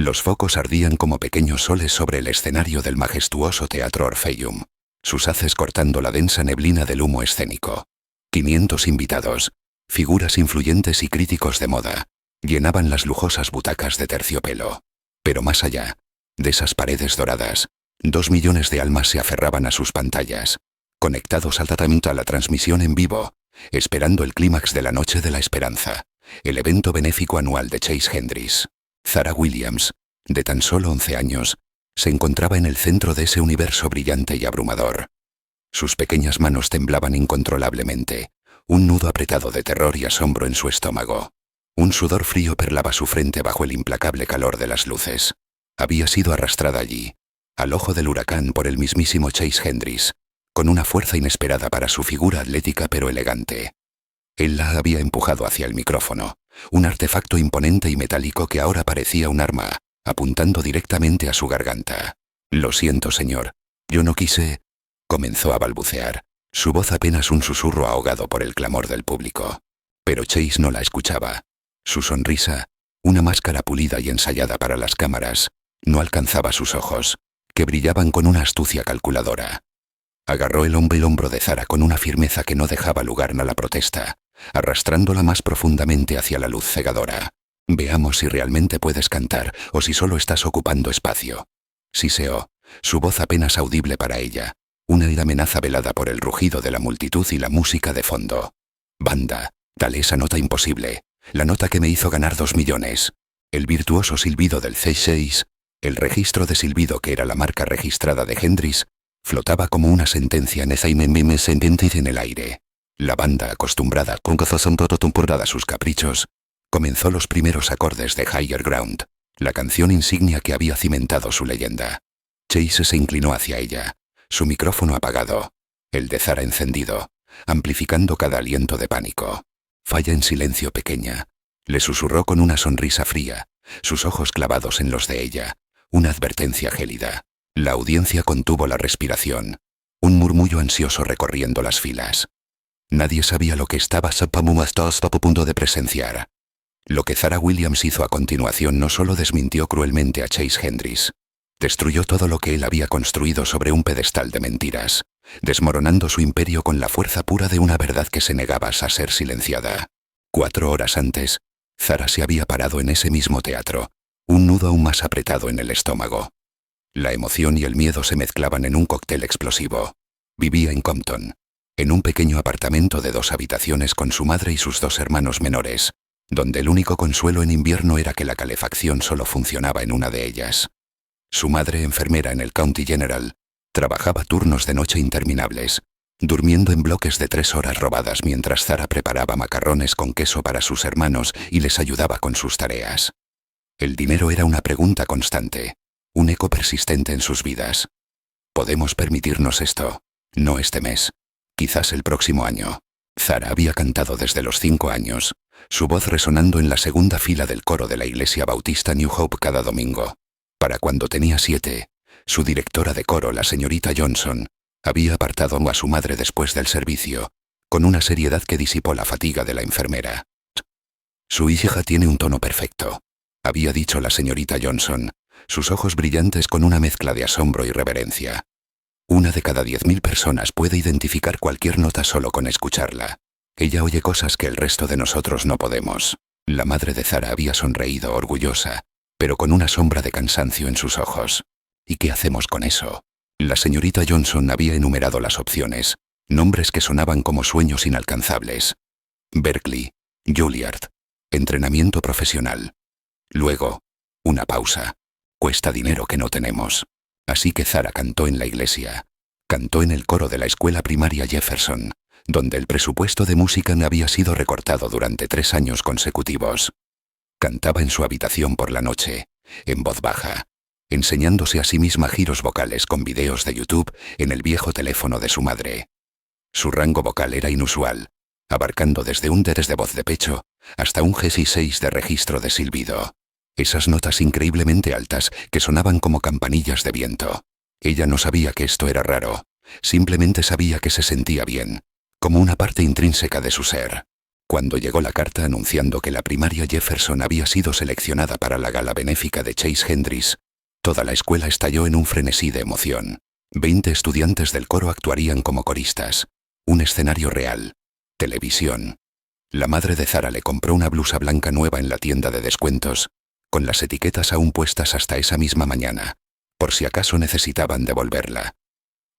Los focos ardían como pequeños soles sobre el escenario del majestuoso Teatro Orpheum, sus haces cortando la densa neblina del humo escénico. 500 invitados, figuras influyentes y críticos de moda, llenaban las lujosas butacas de terciopelo. Pero más allá, de esas paredes doradas, 2 millones de almas se aferraban a sus pantallas, conectados altamente a la transmisión en vivo, esperando el clímax de la Noche de la Esperanza, el evento benéfico anual de Chase Hendrix. Zara Williams, de tan solo 11 años, se encontraba en el centro de ese universo brillante y abrumador. Sus pequeñas manos temblaban incontrolablemente, un nudo apretado de terror y asombro en su estómago. Un sudor frío perlaba su frente bajo el implacable calor de las luces. Había sido arrastrada allí, al ojo del huracán por el mismísimo Chase Hendrix, con una fuerza inesperada para su figura atlética pero elegante. Él la había empujado hacia el micrófono, un artefacto imponente y metálico que ahora parecía un arma, apuntando directamente a su garganta. «Lo siento, señor. Yo no quise...» comenzó a balbucear, su voz apenas un susurro ahogado por el clamor del público. Pero Chase no la escuchaba. Su sonrisa, una máscara pulida y ensayada para las cámaras, no alcanzaba sus ojos, que brillaban con una astucia calculadora. Agarró el hombro de Zara con una firmeza que no dejaba lugar a la protesta, arrastrándola más profundamente hacia la luz cegadora. «Veamos si realmente puedes cantar o si solo estás ocupando espacio». Siseó, su voz apenas audible para ella, una amenaza velada por el rugido de la multitud y la música de fondo. «Banda, dale esa nota imposible, la nota que me hizo ganar 2 millones». El virtuoso silbido del C6, el registro de silbido que era la marca registrada de Hendrix, flotaba como una sentencia en el aire. La banda, acostumbrada a sus caprichos, comenzó los primeros acordes de Higher Ground, la canción insignia que había cimentado su leyenda. Chase se inclinó hacia ella, su micrófono apagado, el de Zara encendido, amplificando cada aliento de pánico. «Falla en silencio, pequeña», le susurró con una sonrisa fría, sus ojos clavados en los de ella, una advertencia gélida. La audiencia contuvo la respiración, un murmullo ansioso recorriendo las filas. Nadie sabía lo que estaba a punto de presenciar. Lo que Zara Williams hizo a continuación no solo desmintió cruelmente a Chase Hendrix, destruyó todo lo que él había construido sobre un pedestal de mentiras, desmoronando su imperio con la fuerza pura de una verdad que se negaba a ser silenciada. 4 horas antes, Zara se había parado en ese mismo teatro, un nudo aún más apretado en el estómago. La emoción y el miedo se mezclaban en un cóctel explosivo. Vivía en Compton, en un pequeño apartamento de 2 habitaciones con su madre y sus 2 hermanos menores, donde el único consuelo en invierno era que la calefacción solo funcionaba en una de ellas. Su madre, enfermera en el County General, trabajaba turnos de noche interminables, durmiendo en bloques de 3 horas robadas mientras Zara preparaba macarrones con queso para sus hermanos y les ayudaba con sus tareas. El dinero era una pregunta constante, un eco persistente en sus vidas. «Podemos permitirnos esto. No este mes. Quizás el próximo año». Zara había cantado desde los 5 años, su voz resonando en la segunda fila del coro de la iglesia bautista New Hope cada domingo. Para cuando tenía 7, su directora de coro, la señorita Johnson, había apartado a su madre después del servicio, con una seriedad que disipó la fatiga de la enfermera. «Su hija tiene un tono perfecto», había dicho la señorita Johnson, sus ojos brillantes con una mezcla de asombro y reverencia. «1 de cada 10.000 personas puede identificar cualquier nota solo con escucharla. Ella oye cosas que el resto de nosotros no podemos». La madre de Zara había sonreído orgullosa, pero con una sombra de cansancio en sus ojos. «¿Y qué hacemos con eso?». La señorita Johnson había enumerado las opciones, nombres que sonaban como sueños inalcanzables. Berkeley, Juilliard, entrenamiento profesional. Luego, una pausa. «Cuesta dinero que no tenemos». Así que Zara cantó en la iglesia, cantó en el coro de la escuela primaria Jefferson, donde el presupuesto de música había sido recortado durante 3 años consecutivos. Cantaba en su habitación por la noche, en voz baja, enseñándose a sí misma giros vocales con videos de YouTube en el viejo teléfono de su madre. Su rango vocal era inusual, abarcando desde un D de voz de pecho hasta un G6 de registro de silbido. Esas notas increíblemente altas que sonaban como campanillas de viento. Ella no sabía que esto era raro, simplemente sabía que se sentía bien, como una parte intrínseca de su ser. Cuando llegó la carta anunciando que la primaria Jefferson había sido seleccionada para la gala benéfica de Chase Hendrix, toda la escuela estalló en un frenesí de emoción. 20 estudiantes del coro actuarían como coristas. Un escenario real. Televisión. La madre de Zara le compró una blusa blanca nueva en la tienda de descuentos, con las etiquetas aún puestas hasta esa misma mañana, por si acaso necesitaban devolverla.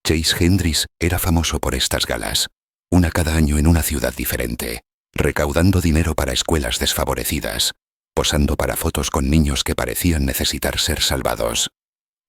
Chase Hendrix era famoso por estas galas, una cada año en una ciudad diferente, recaudando dinero para escuelas desfavorecidas, posando para fotos con niños que parecían necesitar ser salvados.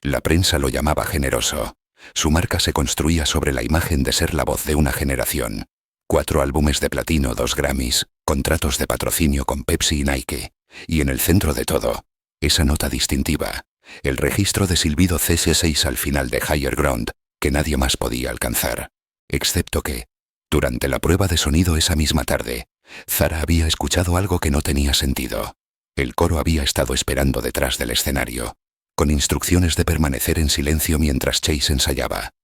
La prensa lo llamaba generoso. Su marca se construía sobre la imagen de ser la voz de una generación. 4 álbumes de platino, 2 Grammys, contratos de patrocinio con Pepsi y Nike, y en el centro de todo, esa nota distintiva, el registro de silbido CS6 al final de Higher Ground, que nadie más podía alcanzar. Excepto que, durante la prueba de sonido esa misma tarde, Zara había escuchado algo que no tenía sentido. El coro había estado esperando detrás del escenario, con instrucciones de permanecer en silencio mientras Chase ensayaba.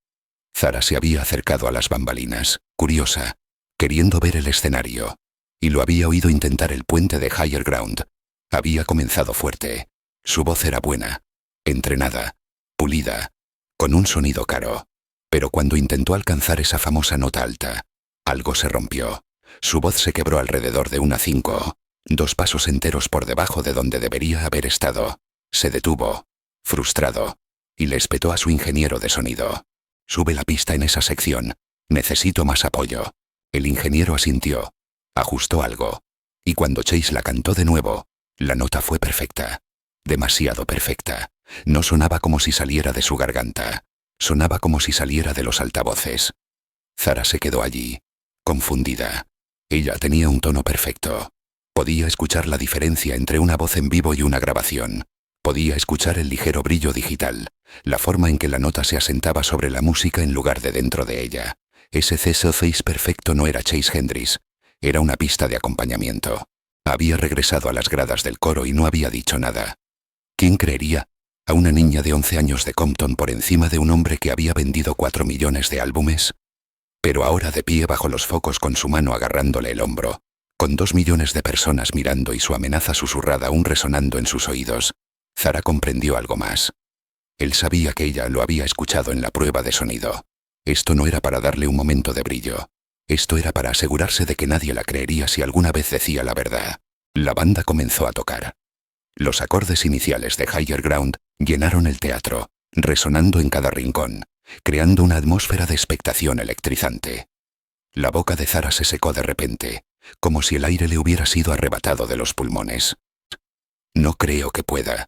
Zara se había acercado a las bambalinas, curiosa, queriendo ver el escenario, y lo había oído intentar el puente de Higher Ground. Había comenzado fuerte. Su voz era buena, entrenada, pulida, con un sonido caro. Pero cuando intentó alcanzar esa famosa nota alta, algo se rompió. Su voz se quebró alrededor de una 5, 2 pasos enteros por debajo de donde debería haber estado. Se detuvo, frustrado, y le espetó a su ingeniero de sonido. Sube la pista en esa sección. Necesito más apoyo. El ingeniero asintió. Ajustó algo. Y cuando Chase la cantó de nuevo, la nota fue perfecta. Demasiado perfecta. No sonaba como si saliera de su garganta. Sonaba como si saliera de los altavoces. Zara se quedó allí, confundida. Ella tenía un tono perfecto. Podía escuchar la diferencia entre una voz en vivo y una grabación. Podía escuchar el ligero brillo digital, la forma en que la nota se asentaba sobre la música en lugar de dentro de ella. Ese CS6 perfecto no era Chase Hendrix, era una pista de acompañamiento. Había regresado a las gradas del coro y no había dicho nada. ¿Quién creería? ¿A una niña de 11 años de Compton por encima de un hombre que había vendido 4 millones de álbumes? Pero ahora de pie bajo los focos con su mano agarrándole el hombro, con 2 millones de personas mirando y su amenaza susurrada aún resonando en sus oídos, Zara comprendió algo más. Él sabía que ella lo había escuchado en la prueba de sonido. Esto no era para darle un momento de brillo. Esto era para asegurarse de que nadie la creería si alguna vez decía la verdad. La banda comenzó a tocar. Los acordes iniciales de Higher Ground llenaron el teatro, resonando en cada rincón, creando una atmósfera de expectación electrizante. La boca de Zara se secó de repente, como si el aire le hubiera sido arrebatado de los pulmones. «No creo que pueda»,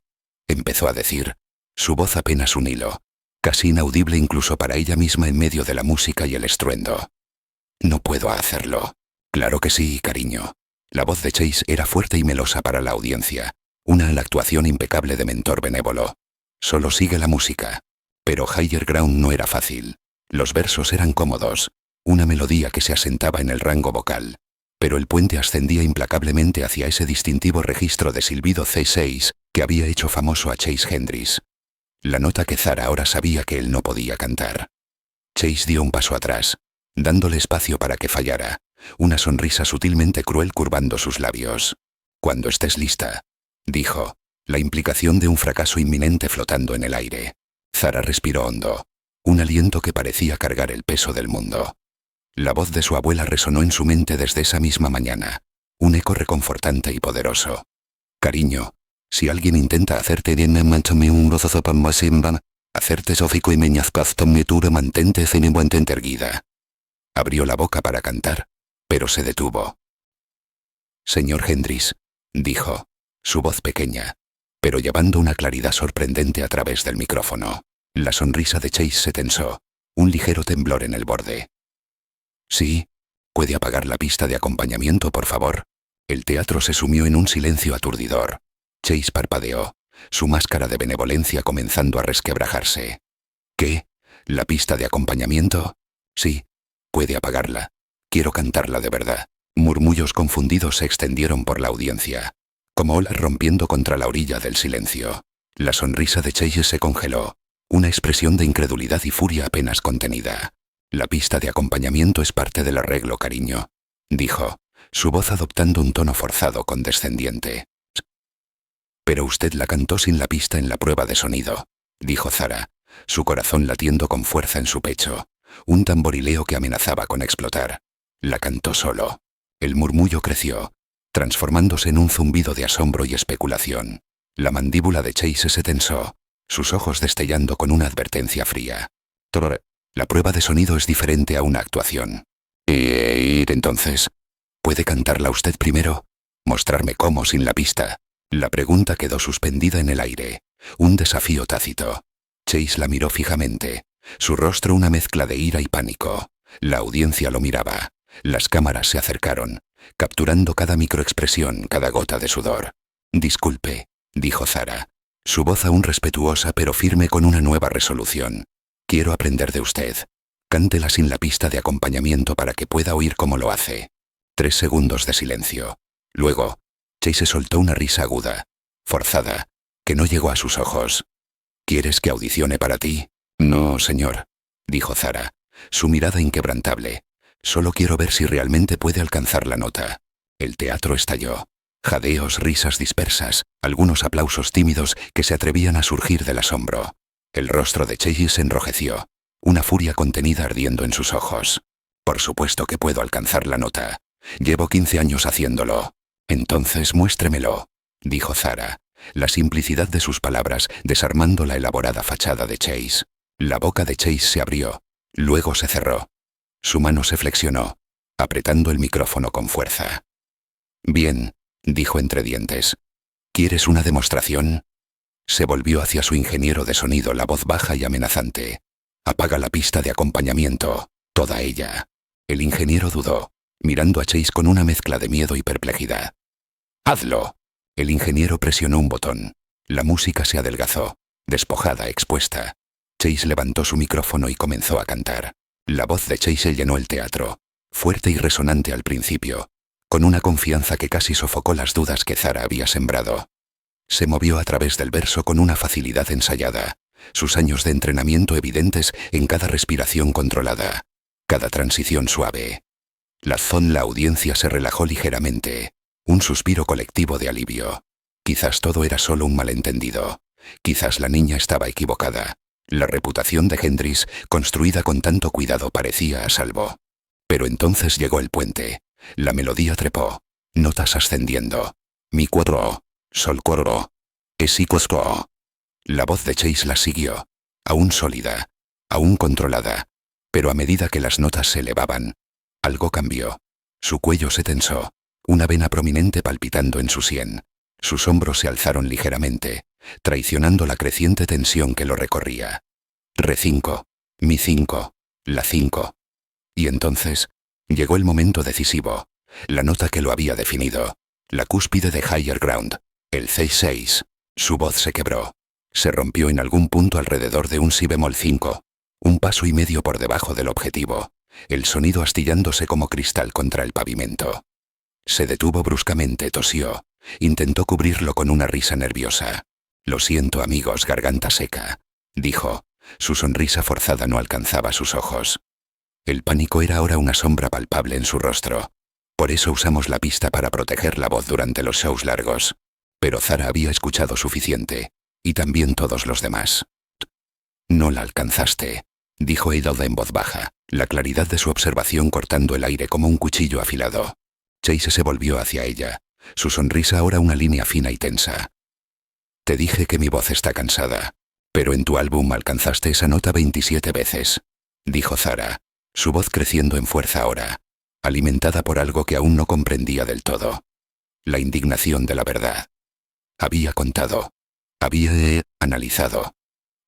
empezó a decir, su voz apenas un hilo, casi inaudible incluso para ella misma en medio de la música y el estruendo. «No puedo hacerlo». «Claro que sí, cariño». La voz de Chase era fuerte y melosa para la audiencia, una actuación impecable de mentor benévolo. «Solo sigue la música». Pero Higher Ground no era fácil. Los versos eran cómodos, una melodía que se asentaba en el rango vocal, pero el puente ascendía implacablemente hacia ese distintivo registro de silbido C6 que había hecho famoso a Chase Hendrix. La nota que Zara ahora sabía que él no podía cantar. Chase dio un paso atrás, dándole espacio para que fallara, una sonrisa sutilmente cruel curvando sus labios. «Cuando estés lista», dijo, la implicación de un fracaso inminente flotando en el aire. Zara respiró hondo, un aliento que parecía cargar el peso del mundo. La voz de su abuela resonó en su mente desde esa misma mañana, un eco reconfortante y poderoso. «Cariño, si alguien intenta hacerte hacerte sofico y meñazpaztometura mantente cenebuantente erguida». Abrió la boca para cantar, pero se detuvo. «Señor Hendrix», dijo, su voz pequeña, pero llevando una claridad sorprendente a través del micrófono. La sonrisa de Chase se tensó, un ligero temblor en el borde. «Sí, ¿puede apagar la pista de acompañamiento, por favor?» El teatro se sumió en un silencio aturdidor. Chase parpadeó, su máscara de benevolencia comenzando a resquebrajarse. «¿Qué? ¿La pista de acompañamiento?» «Sí, puede apagarla. Quiero cantarla de verdad». Murmullos confundidos se extendieron por la audiencia, como olas rompiendo contra la orilla del silencio. La sonrisa de Chase se congeló, una expresión de incredulidad y furia apenas contenida. «La pista de acompañamiento es parte del arreglo, cariño», dijo, su voz adoptando un tono forzado condescendiente. «Pero usted la cantó sin la pista en la prueba de sonido», dijo Zara, su corazón latiendo con fuerza en su pecho, un tamborileo que amenazaba con explotar. La cantó solo. El murmullo creció, transformándose en un zumbido de asombro y especulación. La mandíbula de Chase se tensó, sus ojos destellando con una advertencia fría. La prueba de sonido es diferente a una actuación. ¿Y entonces? ¿Puede cantarla usted primero? ¿Mostrarme cómo sin la pista? La pregunta quedó suspendida en el aire, un desafío tácito. Chase la miró fijamente, su rostro una mezcla de ira y pánico. La audiencia lo miraba. Las cámaras se acercaron, capturando cada microexpresión, cada gota de sudor. «Disculpe», dijo Zara, su voz aún respetuosa pero firme con una nueva resolución. «Quiero aprender de usted. Cántela sin la pista de acompañamiento para que pueda oír cómo lo hace». 3 segundos de silencio. Luego, Chase soltó una risa aguda, forzada, que no llegó a sus ojos. «¿Quieres que audicione para ti?» «No, señor», dijo Zara, su mirada inquebrantable. «Solo quiero ver si realmente puede alcanzar la nota». El teatro estalló. Jadeos, risas dispersas, algunos aplausos tímidos que se atrevían a surgir del asombro. El rostro de Chase se enrojeció, una furia contenida ardiendo en sus ojos. «Por supuesto que puedo alcanzar la nota. Llevo 15 años haciéndolo». «Entonces muéstremelo», dijo Zara, la simplicidad de sus palabras desarmando la elaborada fachada de Chase. La boca de Chase se abrió, luego se cerró. Su mano se flexionó, apretando el micrófono con fuerza. «Bien», dijo entre dientes. «¿Quieres una demostración?» Se volvió hacia su ingeniero de sonido, la voz baja y amenazante. «Apaga la pista de acompañamiento, toda ella». El ingeniero dudó, mirando a Chase con una mezcla de miedo y perplejidad. «Hazlo». El ingeniero presionó un botón. La música se adelgazó, despojada, expuesta. Chase levantó su micrófono y comenzó a cantar. La voz de Chase llenó el teatro, fuerte y resonante al principio, con una confianza que casi sofocó las dudas que Zara había sembrado. Se movió a través del verso con una facilidad ensayada, sus años de entrenamiento evidentes en cada respiración controlada, cada transición suave. La audiencia se relajó ligeramente, un suspiro colectivo de alivio. Quizás todo era solo un malentendido. Quizás la niña estaba equivocada. La reputación de Hendrix, construida con tanto cuidado, parecía a salvo. Pero entonces llegó el puente. La melodía trepó, notas ascendiendo. Mi cuadro, sol cuadro, si cosco. La voz de Chase la siguió, aún sólida, aún controlada, pero a medida que las notas se elevaban, algo cambió. Su cuello se tensó, una vena prominente palpitando en su sien. Sus hombros se alzaron ligeramente, traicionando la creciente tensión que lo recorría. Re 5, mi 5, la 5. Y entonces, llegó el momento decisivo, la nota que lo había definido, la cúspide de Higher Ground, el C6. Su voz se quebró, se rompió en algún punto alrededor de un si bemol 5, un paso y medio por debajo del objetivo, el sonido astillándose como cristal contra el pavimento. Se detuvo bruscamente, tosió, intentó cubrirlo con una risa nerviosa. «Lo siento, amigos, garganta seca», dijo. Su sonrisa forzada no alcanzaba sus ojos. El pánico era ahora una sombra palpable en su rostro. Por eso usamos la pista para proteger la voz durante los shows largos. Pero Zara había escuchado suficiente, y también todos los demás. «No la alcanzaste», dijo Edelde en voz baja, la claridad de su observación cortando el aire como un cuchillo afilado. Chase se volvió hacia ella, su sonrisa ahora una línea fina y tensa. «Te dije que mi voz está cansada, pero en tu álbum alcanzaste esa nota 27 veces», dijo Zara, su voz creciendo en fuerza ahora, alimentada por algo que aún no comprendía del todo. La indignación de la verdad. Había contado, había analizado.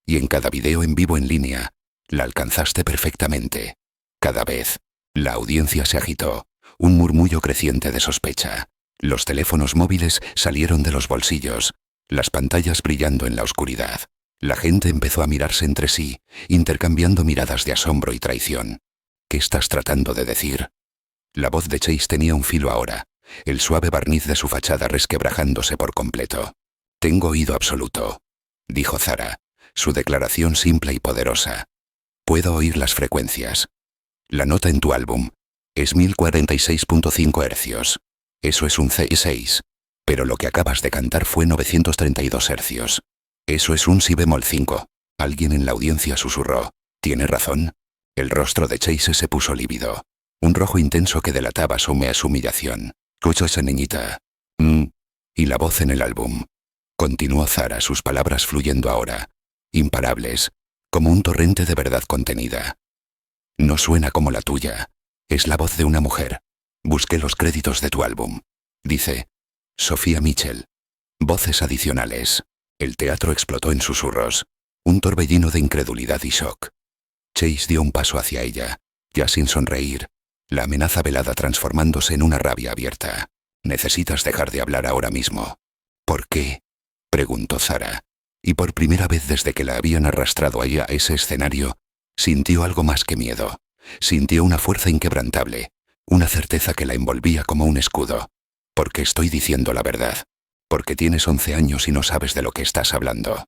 Y en cada video en vivo en línea, la alcanzaste perfectamente. Cada vez, la audiencia se agitó, un murmullo creciente de sospecha. Los teléfonos móviles salieron de los bolsillos, las pantallas brillando en la oscuridad. La gente empezó a mirarse entre sí, intercambiando miradas de asombro y traición. «¿Qué estás tratando de decir?» La voz de Chase tenía un filo ahora, el suave barniz de su fachada resquebrajándose por completo. «Tengo oído absoluto», dijo Zara, su declaración simple y poderosa. «Puedo oír las frecuencias. La nota en tu álbum, Es 1046.5 hercios. Eso es un C6. Pero lo que acabas de cantar fue 932 hercios. Eso es un si bemol 5. Alguien en la audiencia susurró. ¿Tiene razón? El rostro de Chase se puso lívido. Un rojo intenso que delataba su humillación. «Escucha esa niñita». Y la voz en el álbum. Continuó Zara, sus palabras fluyendo ahora. Imparables. Como un torrente de verdad contenida. No suena como la tuya. Es la voz de una mujer. Busqué los créditos de tu álbum. Dice. Sofía Mitchell. Voces adicionales. El teatro explotó en susurros. Un torbellino de incredulidad y shock. Chase dio un paso hacia ella, ya sin sonreír. La amenaza velada transformándose en una rabia abierta. Necesitas dejar de hablar ahora mismo. ¿Por qué? Preguntó Zara. Y por primera vez desde que la habían arrastrado allá a ese escenario, sintió algo más que miedo. Sintió una fuerza inquebrantable, una certeza que la envolvía como un escudo. Porque estoy diciendo la verdad. Porque tienes 11 años y no sabes de lo que estás hablando.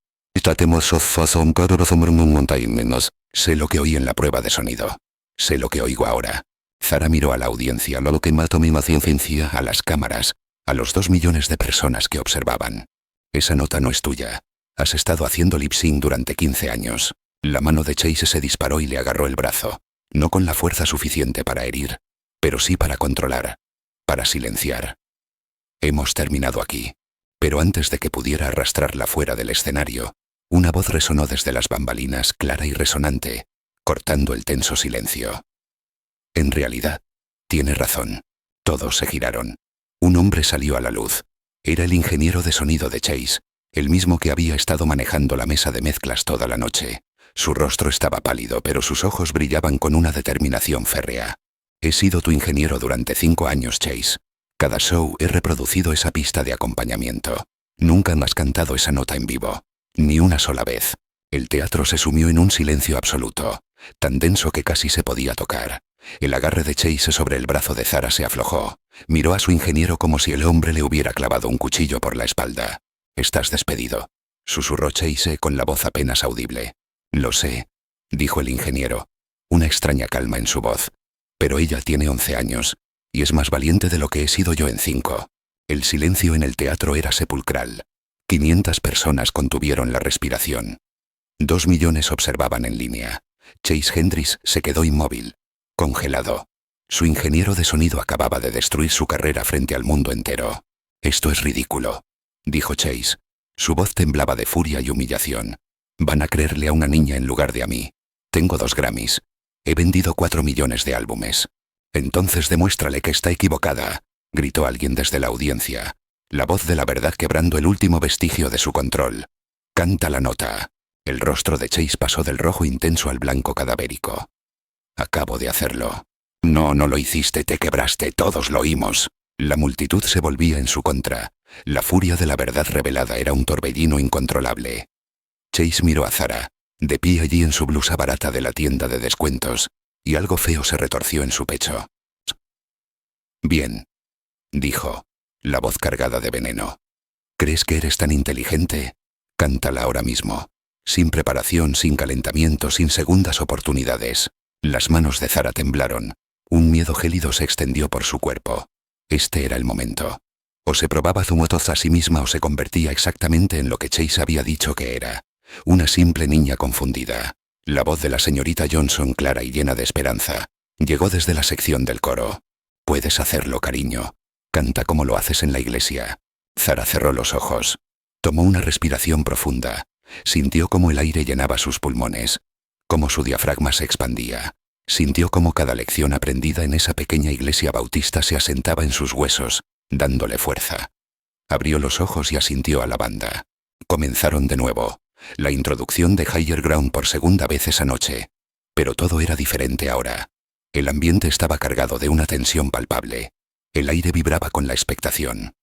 Sé lo que oí en la prueba de sonido. Sé lo que oigo ahora. Zara miró a la audiencia, lo que mató mi paciencia, a las cámaras, a los 2 millones de personas que observaban. Esa nota no es tuya. Has estado haciendo lip sync durante 15 años. La mano de Chase se disparó y le agarró el brazo. No con la fuerza suficiente para herir, pero sí para controlar, para silenciar. Hemos terminado aquí. Pero antes de que pudiera arrastrarla fuera del escenario, una voz resonó desde las bambalinas, clara y resonante, cortando el tenso silencio. En realidad, tiene razón. Todos se giraron. Un hombre salió a la luz. Era el ingeniero de sonido de Chase, el mismo que había estado manejando la mesa de mezclas toda la noche. Su rostro estaba pálido, pero sus ojos brillaban con una determinación férrea. He sido tu ingeniero durante 5 años, Chase. Cada show he reproducido esa pista de acompañamiento. Nunca has cantado esa nota en vivo. Ni una sola vez. El teatro se sumió en un silencio absoluto, tan denso que casi se podía tocar. El agarre de Chase sobre el brazo de Zara se aflojó. Miró a su ingeniero como si el hombre le hubiera clavado un cuchillo por la espalda. «Estás despedido», susurró Chase con la voz apenas audible. «Lo sé», dijo el ingeniero. Una extraña calma en su voz. «Pero ella tiene 11 años, y es más valiente de lo que he sido yo en 5». El silencio en el teatro era sepulcral. 500 personas contuvieron la respiración. 2 millones observaban en línea. Chase Hendricks se quedó inmóvil, congelado. Su ingeniero de sonido acababa de destruir su carrera frente al mundo entero. «Esto es ridículo», dijo Chase. Su voz temblaba de furia y humillación. «Van a creerle a una niña en lugar de a mí. Tengo 2 Grammys. He vendido 4 millones de álbumes». «Entonces demuéstrale que está equivocada», gritó alguien desde la audiencia. La voz de la verdad quebrando el último vestigio de su control. «Canta la nota». El rostro de Chase pasó del rojo intenso al blanco cadavérico. «Acabo de hacerlo». «No, no lo hiciste, te quebraste, todos lo oímos». La multitud se volvía en su contra. La furia de la verdad revelada era un torbellino incontrolable. Chase miró a Zara, de pie allí en su blusa barata de la tienda de descuentos, y algo feo se retorció en su pecho. «Bien», dijo, la voz cargada de veneno. «¿Crees que eres tan inteligente? Cántala ahora mismo. Sin preparación, sin calentamiento, sin segundas oportunidades». Las manos de Zara temblaron. Un miedo gélido se extendió por su cuerpo. Este era el momento. O se probaba su motoz a sí misma o se convertía exactamente en lo que Chase había dicho que era. Una simple niña confundida. La voz de la señorita Johnson, clara y llena de esperanza, llegó desde la sección del coro. «Puedes hacerlo, cariño. Canta como lo haces en la iglesia». Zara cerró los ojos. Tomó una respiración profunda. Sintió cómo el aire llenaba sus pulmones, cómo su diafragma se expandía. Sintió cómo cada lección aprendida en esa pequeña iglesia bautista se asentaba en sus huesos, dándole fuerza. Abrió los ojos y asintió a la banda. Comenzaron de nuevo. La introducción de Higher Ground por segunda vez esa noche. Pero todo era diferente ahora. El ambiente estaba cargado de una tensión palpable. El aire vibraba con la expectación.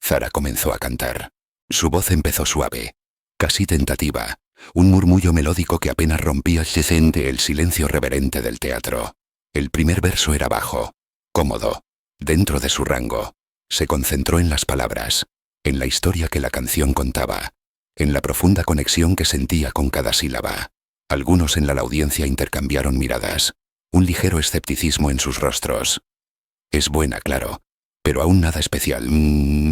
Zara comenzó a cantar. Su voz empezó suave, casi tentativa, un murmullo melódico que apenas rompía el silencio reverente del teatro. El primer verso era bajo, cómodo, dentro de su rango. Se concentró en las palabras, en la historia que la canción contaba, en la profunda conexión que sentía con cada sílaba. Algunos en la audiencia intercambiaron miradas. un ligero escepticismo en sus rostros. Es buena, claro, pero aún nada especial,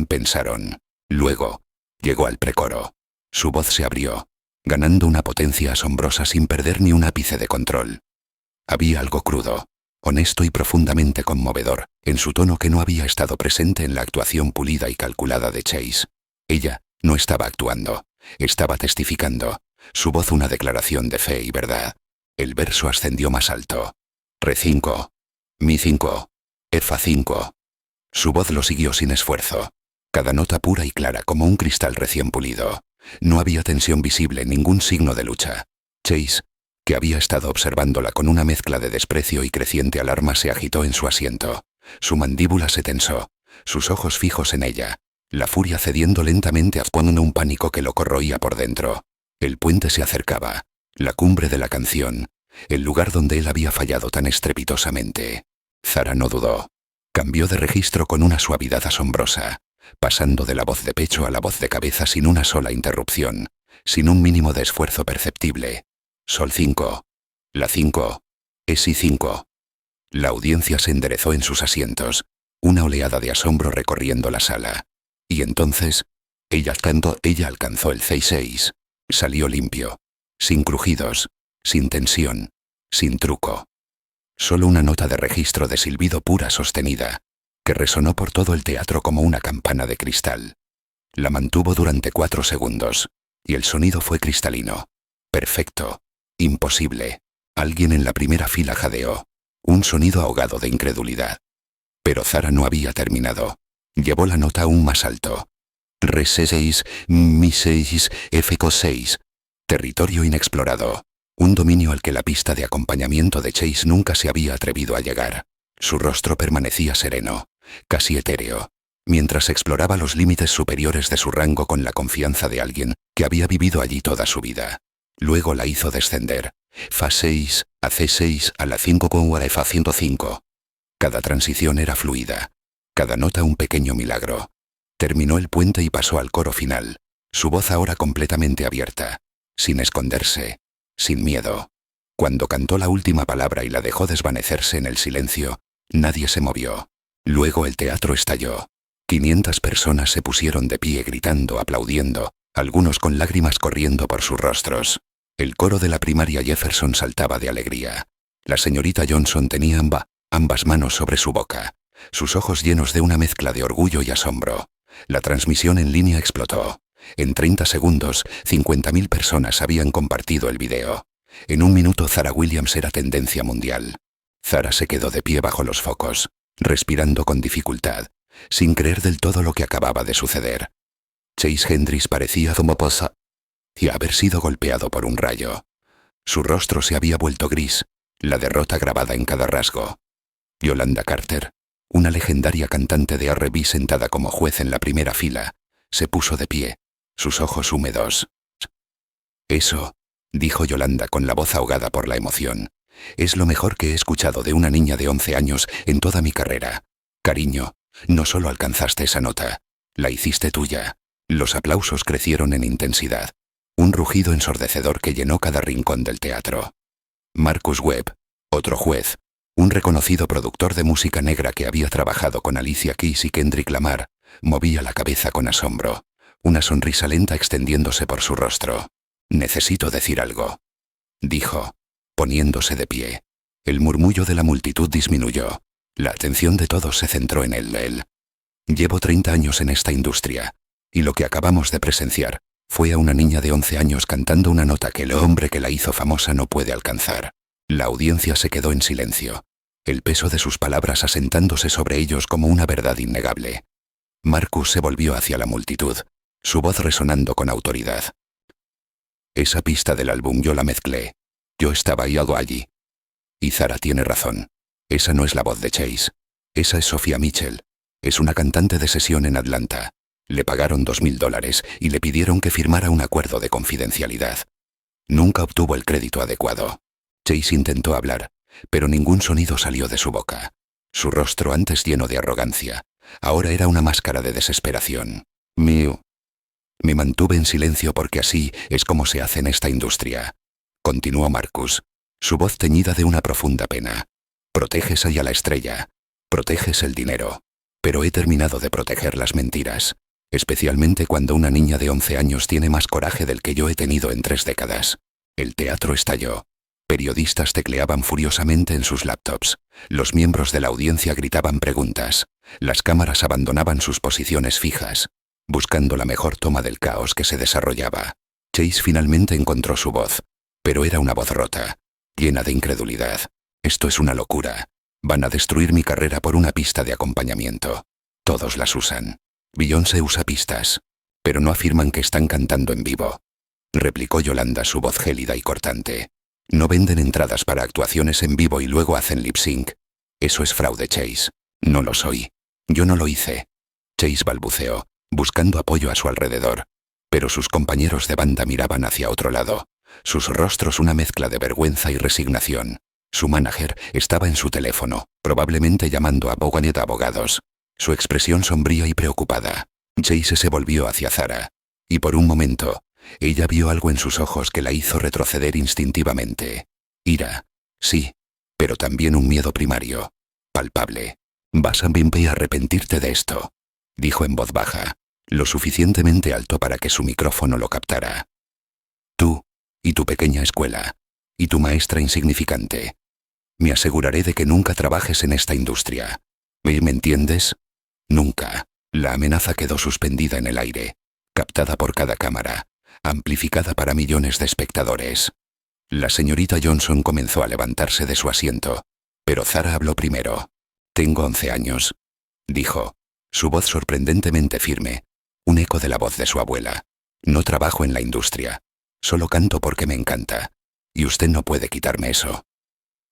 pensaron. Luego, llegó al precoro. Su voz se abrió, ganando una potencia asombrosa sin perder ni un ápice de control. Había algo crudo, honesto y profundamente conmovedor, en su tono que no había estado presente en la actuación pulida y calculada de Chase. Ella no estaba actuando, estaba testificando, su voz una declaración de fe y verdad. El verso ascendió más alto. Re 5. Mi 5. Fa 5. Su voz lo siguió sin esfuerzo. Cada nota pura y clara como un cristal recién pulido. No había tensión visible, ningún signo de lucha. Chase, que había estado observándola con una mezcla de desprecio y creciente alarma, se agitó en su asiento. Su mandíbula se tensó, sus ojos fijos en ella, la furia cediendo lentamente a un pánico que lo corroía por dentro. El puente se acercaba, la cumbre de la canción, el lugar donde él había fallado tan estrepitosamente. Zara no dudó. Cambió de registro con una suavidad asombrosa, pasando de la voz de pecho a la voz de cabeza sin una sola interrupción, sin un mínimo de esfuerzo perceptible. Sol 5. La 5. Si 5. La audiencia se enderezó en sus asientos, una oleada de asombro recorriendo la sala. Y entonces, ella alcanzó el C6. Salió limpio, sin crujidos, sin tensión, sin truco. Solo una nota de registro de silbido pura sostenida, que resonó por todo el teatro como una campana de cristal. La mantuvo durante 4 segundos, y el sonido fue cristalino. Perfecto. Imposible. Alguien en la primera fila jadeó. Un sonido ahogado de incredulidad. Pero Zara no había terminado. Llevó la nota aún más alto. Re 6, Mi 6, F 6. Territorio inexplorado. Un dominio al que la pista de acompañamiento de Chase nunca se había atrevido a llegar. Su rostro permanecía sereno, casi etéreo, mientras exploraba los límites superiores de su rango con la confianza de alguien que había vivido allí toda su vida. Luego la hizo descender. Fa 6, a C6, a la 5 con a Fa 105. Cada transición era fluida, cada nota un pequeño milagro. Terminó el puente y pasó al coro final, su voz ahora completamente abierta, sin esconderse, sin miedo. Cuando cantó la última palabra y la dejó desvanecerse en el silencio, nadie se movió. Luego el teatro estalló. 500 personas se pusieron de pie gritando, aplaudiendo, algunos con lágrimas corriendo por sus rostros. El coro de la primaria Jefferson saltaba de alegría. La señorita Johnson tenía ambas manos sobre su boca, sus ojos llenos de una mezcla de orgullo y asombro. La transmisión en línea explotó. En 30 segundos, 50.000 personas habían compartido el video. En un minuto Zara Williams era tendencia mundial. Zara se quedó de pie bajo los focos, respirando con dificultad, sin creer del todo lo que acababa de suceder. Chase Hendricks parecía como y haber sido golpeado por un rayo. Su rostro se había vuelto gris, la derrota grabada en cada rasgo. Yolanda Carter, una legendaria cantante de R&B sentada como juez en la primera fila, se puso de pie, sus ojos húmedos. Eso, dijo Yolanda con la voz ahogada por la emoción, es lo mejor que he escuchado de una niña de 11 años en toda mi carrera. Cariño, no solo alcanzaste esa nota, la hiciste tuya. Los aplausos crecieron en intensidad. Un rugido ensordecedor que llenó cada rincón del teatro. Marcus Webb, otro juez, un reconocido productor de música negra que había trabajado con Alicia Keys y Kendrick Lamar, movía la cabeza con asombro, una sonrisa lenta extendiéndose por su rostro. «Necesito decir algo», dijo, poniéndose de pie. El murmullo de la multitud disminuyó. La atención de todos se centró en él. Llevo 30 años en esta industria, y lo que acabamos de presenciar fue a una niña de 11 años cantando una nota que el hombre que la hizo famosa no puede alcanzar. La audiencia se quedó en silencio, el peso de sus palabras asentándose sobre ellos como una verdad innegable. Marcus se volvió hacia la multitud, su voz resonando con autoridad. Esa pista del álbum yo la mezclé. Yo estaba y algo allí. Y Zara tiene razón. Esa no es la voz de Chase. Esa es Sophia Mitchell. Es una cantante de sesión en Atlanta. Le pagaron $2.000 y le pidieron que firmara un acuerdo de confidencialidad. Nunca obtuvo el crédito adecuado. Chase intentó hablar, pero ningún sonido salió de su boca. Su rostro, antes lleno de arrogancia, ahora era una máscara de desesperación. Me mantuve en silencio porque así es como se hace en esta industria. Continuó Marcus, Su voz teñida de una profunda pena. Proteges a la estrella. Proteges el dinero. Pero he terminado de proteger las mentiras. Especialmente cuando una niña de 11 años tiene más coraje del que yo he tenido en 3 décadas. El teatro estalló. Periodistas tecleaban furiosamente en sus laptops. Los miembros de la audiencia gritaban preguntas. Las cámaras abandonaban sus posiciones fijas, buscando la mejor toma del caos que se desarrollaba. Chase finalmente encontró su voz. Pero era una voz rota, llena de incredulidad. Esto es una locura. Van a destruir mi carrera por una pista de acompañamiento. Todos las usan. Beyoncé usa pistas. Pero no afirman que están cantando en vivo. Replicó Yolanda, su voz gélida y cortante. No venden entradas para actuaciones en vivo y luego hacen lip sync. Eso es fraude, Chase. No lo soy. Yo no lo hice. Chase balbuceó, buscando apoyo a su alrededor. Pero sus compañeros de banda miraban hacia otro lado. Sus rostros una mezcla de vergüenza y resignación. Su manager estaba en su teléfono, probablemente llamando a Boganet abogados. Su expresión sombría y preocupada. Chase se volvió hacia Zara. Y por un momento, ella vio algo en sus ojos que la hizo retroceder instintivamente. Ira. Sí. Pero también un miedo primario. Palpable. Vas a arrepentirte de esto. Dijo en voz baja, lo suficientemente alto para que su micrófono lo captara. Tú, y tu pequeña escuela, y tu maestra insignificante. Me aseguraré de que nunca trabajes en esta industria. ¿Me entiendes? Nunca. La amenaza quedó suspendida en el aire, captada por cada cámara, amplificada para millones de espectadores. La señorita Johnson comenzó a levantarse de su asiento, pero Zara habló primero. Tengo 11 años, dijo, su voz sorprendentemente firme, un eco de la voz de su abuela. No trabajo en la industria, solo canto porque me encanta, y usted no puede quitarme eso.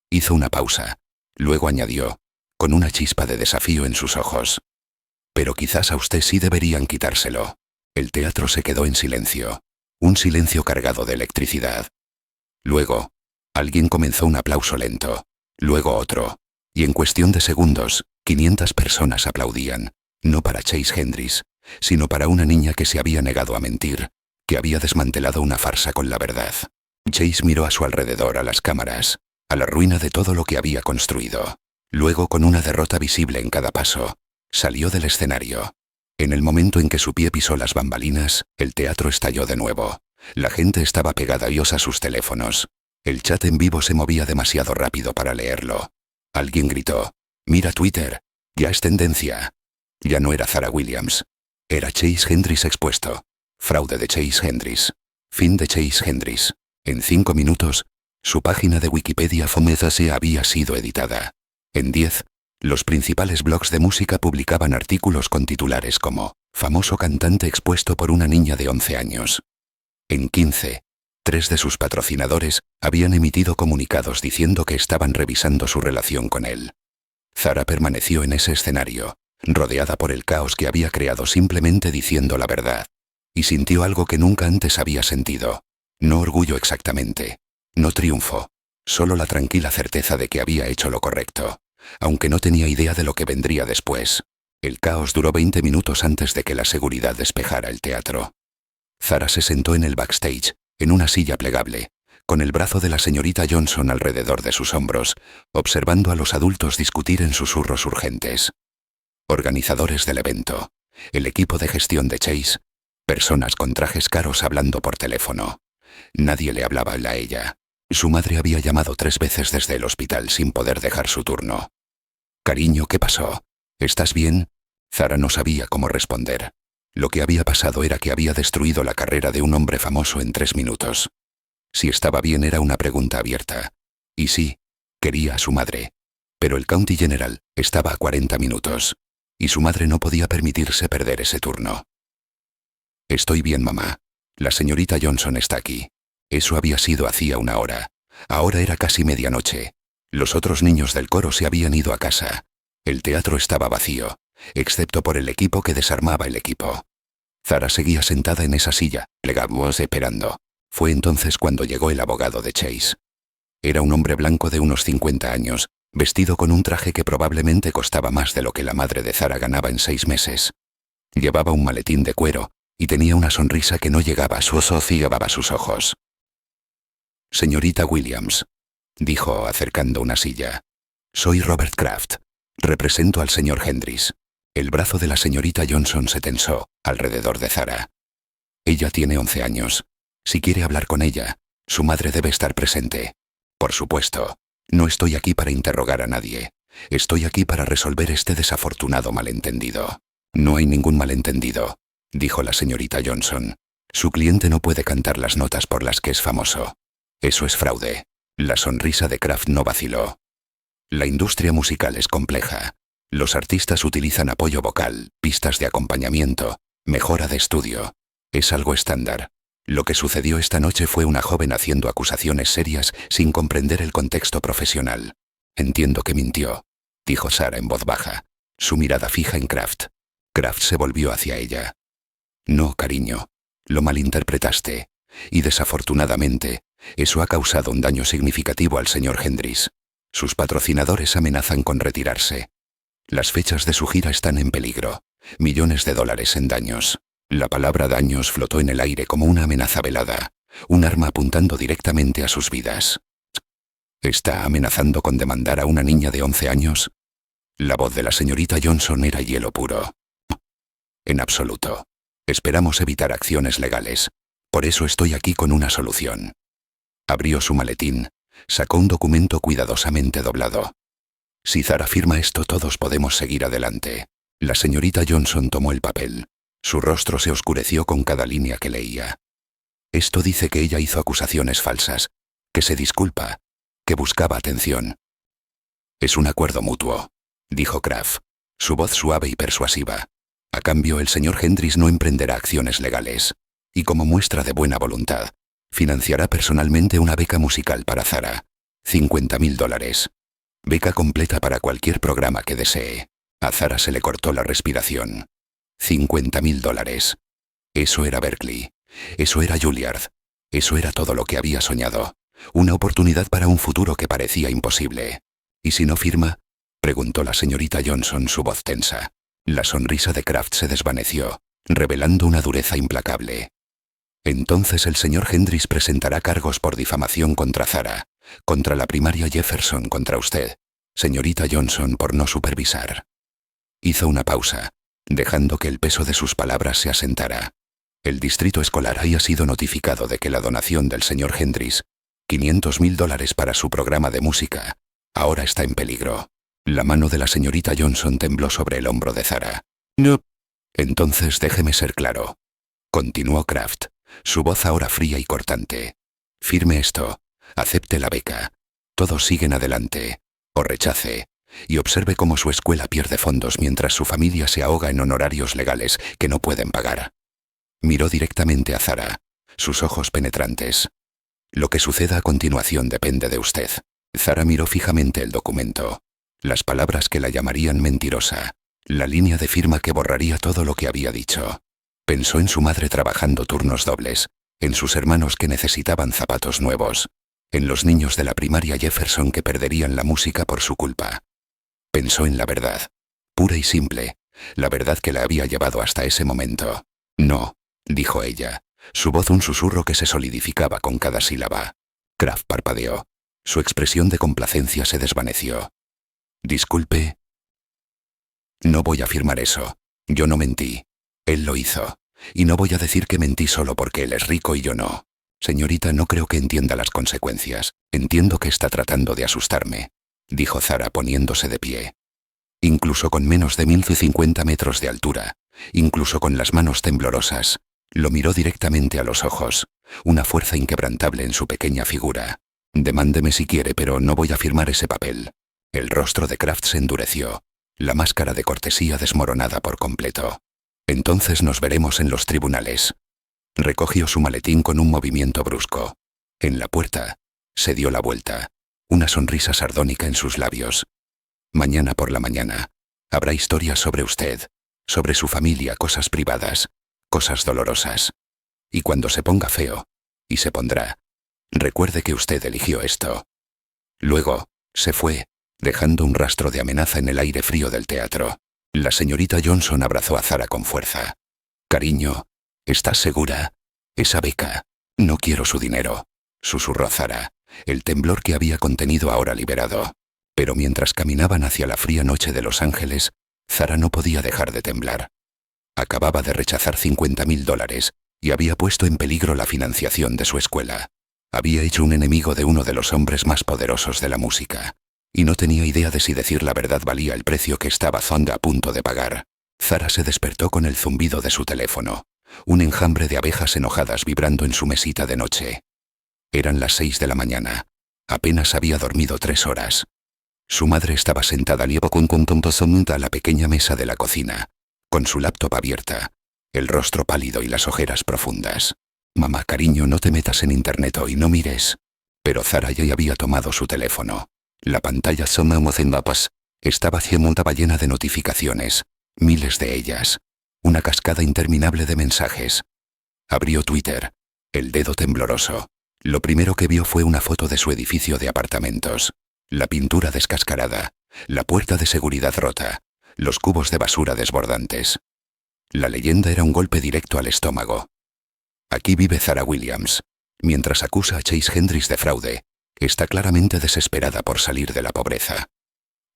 Hizo una pausa, luego añadió, con una chispa de desafío en sus ojos. Pero quizás a usted sí deberían quitárselo. El teatro se quedó en silencio, un silencio cargado de electricidad. Luego, alguien comenzó un aplauso lento, luego otro, y en cuestión de segundos, 500 personas aplaudían, no para Chase Hendricks, sino para una niña que se había negado a mentir, que había desmantelado una farsa con la verdad. Chase miró a su alrededor, a las cámaras, a la ruina de todo lo que había construido. Luego, con una derrota visible en cada paso, salió del escenario. En el momento en que su pie pisó las bambalinas, el teatro estalló de nuevo. La gente estaba pegada y osa a sus teléfonos. El chat en vivo se movía demasiado rápido para leerlo. Alguien gritó, «Mira Twitter, ya es tendencia». Ya no era Zara Williams. Era Chase Hendricks expuesto. Fraude de Chase Hendricks. Fin de Chase Hendricks. En 5 minutos, su página de Wikipedia Fomezase había sido editada. En 10, los principales blogs de música publicaban artículos con titulares como «Famoso cantante expuesto por una niña de 11 años». En 15, 3 de sus patrocinadores habían emitido comunicados diciendo que estaban revisando su relación con él. Zara permaneció en ese escenario, rodeada por el caos que había creado simplemente diciendo la verdad, y sintió algo que nunca antes había sentido. No orgullo exactamente, no triunfo, solo la tranquila certeza de que había hecho lo correcto, aunque no tenía idea de lo que vendría después. El caos duró 20 minutos antes de que la seguridad despejara el teatro. Zara se sentó en el backstage, en una silla plegable, con el brazo de la señorita Johnson alrededor de sus hombros, observando a los adultos discutir en susurros urgentes. Organizadores del evento, el equipo de gestión de Chase, personas con trajes caros hablando por teléfono. Nadie le hablaba a ella. Su madre había llamado 3 veces desde el hospital sin poder dejar su turno. «Cariño, ¿qué pasó? ¿Estás bien?» Zara no sabía cómo responder. Lo que había pasado era que había destruido la carrera de un hombre famoso en 3 minutos. Si estaba bien era una pregunta abierta. Y sí, quería a su madre. Pero el County General estaba a 40 minutos. Y su madre no podía permitirse perder ese turno. «Estoy bien, mamá. La señorita Johnson está aquí». Eso había sido hacía 1 hora. Ahora era casi medianoche. Los otros niños del coro se habían ido a casa. El teatro estaba vacío, excepto por el equipo que desarmaba el equipo. Zara seguía sentada en esa silla, plegamos esperando. Fue entonces cuando llegó el abogado de Chase. Era un hombre blanco de unos 50 años, vestido con un traje que probablemente costaba más de lo que la madre de Zara ganaba en 6 meses. Llevaba un maletín de cuero, y tenía una sonrisa que no llegaba a sus ojos. «Señorita Williams», dijo acercando una silla. Soy Robert Kraft. Represento al señor Hendrix. El brazo de la señorita Johnson se tensó alrededor de Zara. Ella tiene 11 años. Si quiere hablar con ella, su madre debe estar presente. Por supuesto, no estoy aquí para interrogar a nadie. Estoy aquí para resolver este desafortunado malentendido. No hay ningún malentendido, dijo la señorita Johnson. Su cliente no puede cantar las notas por las que es famoso. Eso es fraude. La sonrisa de Kraft no vaciló. La industria musical es compleja. Los artistas utilizan apoyo vocal, pistas de acompañamiento, mejora de estudio. Es algo estándar. Lo que sucedió esta noche fue una joven haciendo acusaciones serias sin comprender el contexto profesional. Entiendo que mintió, dijo Zara en voz baja, su mirada fija en Kraft. Kraft se volvió hacia ella. No, cariño. Lo malinterpretaste. Y desafortunadamente, eso ha causado un daño significativo al señor Hendrix. Sus patrocinadores amenazan con retirarse. Las fechas de su gira están en peligro. Millones de dólares en daños. La palabra daños flotó en el aire como una amenaza velada, un arma apuntando directamente a sus vidas. ¿Está amenazando con demandar a una niña de 11 años? La voz de la señorita Johnson era hielo puro. En absoluto. Esperamos evitar acciones legales. Por eso estoy aquí con una solución. Abrió su maletín, sacó un documento cuidadosamente doblado. Si Zara firma esto, todos podemos seguir adelante. La señorita Johnson tomó el papel. Su rostro se oscureció con cada línea que leía. Esto dice que ella hizo acusaciones falsas, que se disculpa, que buscaba atención. Es un acuerdo mutuo, dijo Kraft, su voz suave y persuasiva. A cambio, el señor Hendrix no emprenderá acciones legales, y como muestra de buena voluntad, financiará personalmente una beca musical para Zara. $50,000. Beca completa para cualquier programa que desee. A Zara se le cortó la respiración. $50,000. Eso era Berkeley. Eso era Juilliard. Eso era todo lo que había soñado. Una oportunidad para un futuro que parecía imposible. ¿Y si no firma? Preguntó la señorita Johnson, su voz tensa. La sonrisa de Kraft se desvaneció, revelando una dureza implacable. Entonces el señor Hendrix presentará cargos por difamación contra Zara, contra la primaria Jefferson, contra usted, señorita Johnson, por no supervisar. Hizo una pausa, dejando que el peso de sus palabras se asentara. El distrito escolar haya sido notificado de que la donación del señor Hendrix, $500,000 para su programa de música, ahora está en peligro. La mano de la señorita Johnson tembló sobre el hombro de Zara. No. Entonces déjeme ser claro. Continuó Kraft, su voz ahora fría y cortante. Firme esto, acepte la beca. Todos siguen adelante, o rechace, y observe cómo su escuela pierde fondos mientras su familia se ahoga en honorarios legales que no pueden pagar. Miró directamente a Zara, sus ojos penetrantes. Lo que suceda a continuación depende de usted. Zara miró fijamente el documento. Las palabras que la llamarían mentirosa, la línea de firma que borraría todo lo que había dicho. Pensó en su madre trabajando turnos dobles, en sus hermanos que necesitaban zapatos nuevos, en los niños de la primaria Jefferson que perderían la música por su culpa. Pensó en la verdad, pura y simple, la verdad que la había llevado hasta ese momento. No, dijo ella, su voz un susurro que se solidificaba con cada sílaba. Kraft parpadeó. Su expresión de complacencia se desvaneció. Disculpe. No voy a afirmar eso. Yo no mentí. Él lo hizo. Y no voy a decir que mentí solo porque él es rico y yo no. Señorita, no creo que entienda las consecuencias. Entiendo que está tratando de asustarme, dijo Zara poniéndose de pie. Incluso con menos de 1.050 metros de altura, incluso con las manos temblorosas, lo miró directamente a los ojos, una fuerza inquebrantable en su pequeña figura. Demándeme si quiere, pero no voy a firmar ese papel. El rostro de Kraft se endureció, la máscara de cortesía desmoronada por completo. Entonces nos veremos en los tribunales. Recogió su maletín con un movimiento brusco. En la puerta, se dio la vuelta, una sonrisa sardónica en sus labios. Mañana por la mañana, habrá historias sobre usted, sobre su familia, cosas privadas, cosas dolorosas. Y cuando se ponga feo, y se pondrá, recuerde que usted eligió esto. Luego, se fue, dejando un rastro de amenaza en el aire frío del teatro. La señorita Johnson abrazó a Zara con fuerza. Cariño, ¿estás segura? Esa beca. No quiero su dinero, susurró Zara, el temblor que había contenido ahora liberado. Pero mientras caminaban hacia la fría noche de Los Ángeles, Zara no podía dejar de temblar. Acababa de rechazar $50.000 y había puesto en peligro la financiación de su escuela. Había hecho un enemigo de uno de los hombres más poderosos de la música. Y no tenía idea de si decir la verdad valía el precio que estaba Zonda a punto de pagar. Zara se despertó con el zumbido de su teléfono. Un enjambre de abejas enojadas vibrando en su mesita de noche. Eran las 6 de la mañana. Apenas había dormido 3 horas. Su madre estaba sentada a la pequeña mesa de la cocina, con su laptop abierta, el rostro pálido y las ojeras profundas. «Mamá, cariño, no te metas en internet hoy, no mires». Pero Zara ya había tomado su teléfono. La pantalla estaba llena de notificaciones, miles de ellas. Una cascada interminable de mensajes. Abrió Twitter. El dedo tembloroso. Lo primero que vio fue una foto de su edificio de apartamentos. La pintura descascarada, la puerta de seguridad rota, los cubos de basura desbordantes. La leyenda era un golpe directo al estómago. Aquí vive Zara Williams. Mientras acusa a Chase Hendricks de fraude, está claramente desesperada por salir de la pobreza.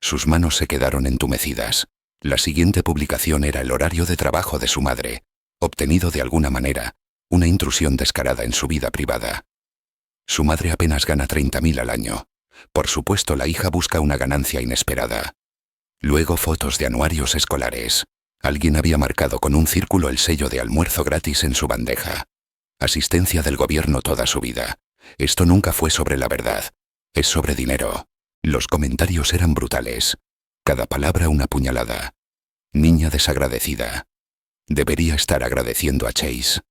Sus manos se quedaron entumecidas. La siguiente publicación era el horario de trabajo de su madre, obtenido de alguna manera, una intrusión descarada en su vida privada. Su madre apenas gana $30.000 al año. Por supuesto, la hija busca una ganancia inesperada. Luego fotos de anuarios escolares. Alguien había marcado con un círculo el sello de almuerzo gratis en su bandeja. Asistencia del gobierno toda su vida. Esto nunca fue sobre la verdad. Es sobre dinero. Los comentarios eran brutales. Cada palabra una puñalada. Niña desagradecida. Debería estar agradeciendo a Chase.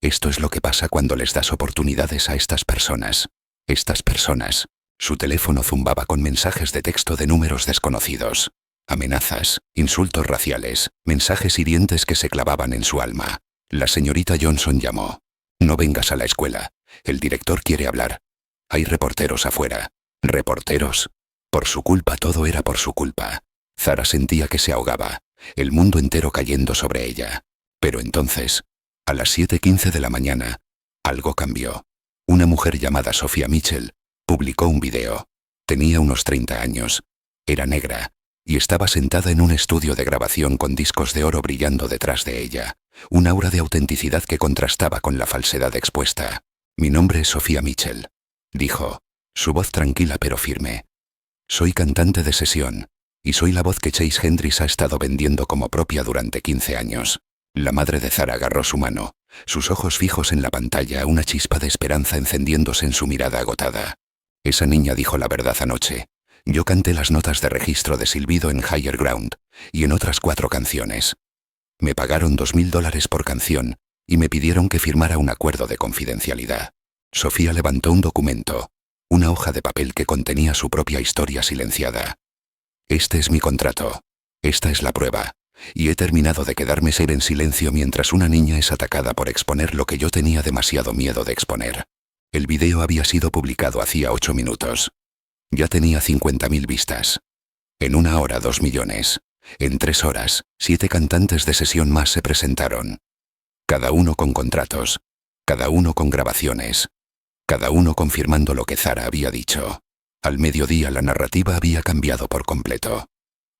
Esto es lo que pasa cuando les das oportunidades a estas personas. Estas personas. Su teléfono zumbaba con mensajes de texto de números desconocidos. Amenazas, insultos raciales, mensajes hirientes que se clavaban en su alma. La señorita Johnson llamó. «No vengas a la escuela. El director quiere hablar. Hay reporteros afuera». ¿Reporteros? Por su culpa, todo era por su culpa. Zara sentía que se ahogaba, el mundo entero cayendo sobre ella. Pero entonces, a las 7:15 de la mañana, algo cambió. Una mujer llamada Sophia Mitchell publicó un video. Tenía unos 30 años. Era negra, y estaba sentada en un estudio de grabación con discos de oro brillando detrás de ella. Un aura de autenticidad que contrastaba con la falsedad expuesta. «Mi nombre es Sophia Mitchell», dijo, su voz tranquila pero firme. «Soy cantante de sesión, y soy la voz que Chase Hendricks ha estado vendiendo como propia durante 15 años». La madre de Zara agarró su mano, sus ojos fijos en la pantalla, una chispa de esperanza encendiéndose en su mirada agotada. «Esa niña dijo la verdad anoche. Yo canté las notas de registro de silbido en Higher Ground, y en otras 4 canciones. Me pagaron $2.000 por canción, y me pidieron que firmara un acuerdo de confidencialidad». Sofía levantó un documento, una hoja de papel que contenía su propia historia silenciada. «Este es mi contrato. Esta es la prueba. Y he terminado de quedarme en silencio mientras una niña es atacada por exponer lo que yo tenía demasiado miedo de exponer». El video había sido publicado hacía 8 minutos. Ya tenía 50.000 vistas. En 1 hora 2 millones. En 3 horas, 7 cantantes de sesión más se presentaron. Cada uno con contratos. Cada uno con grabaciones. Cada uno confirmando lo que Zara había dicho. Al mediodía la narrativa había cambiado por completo.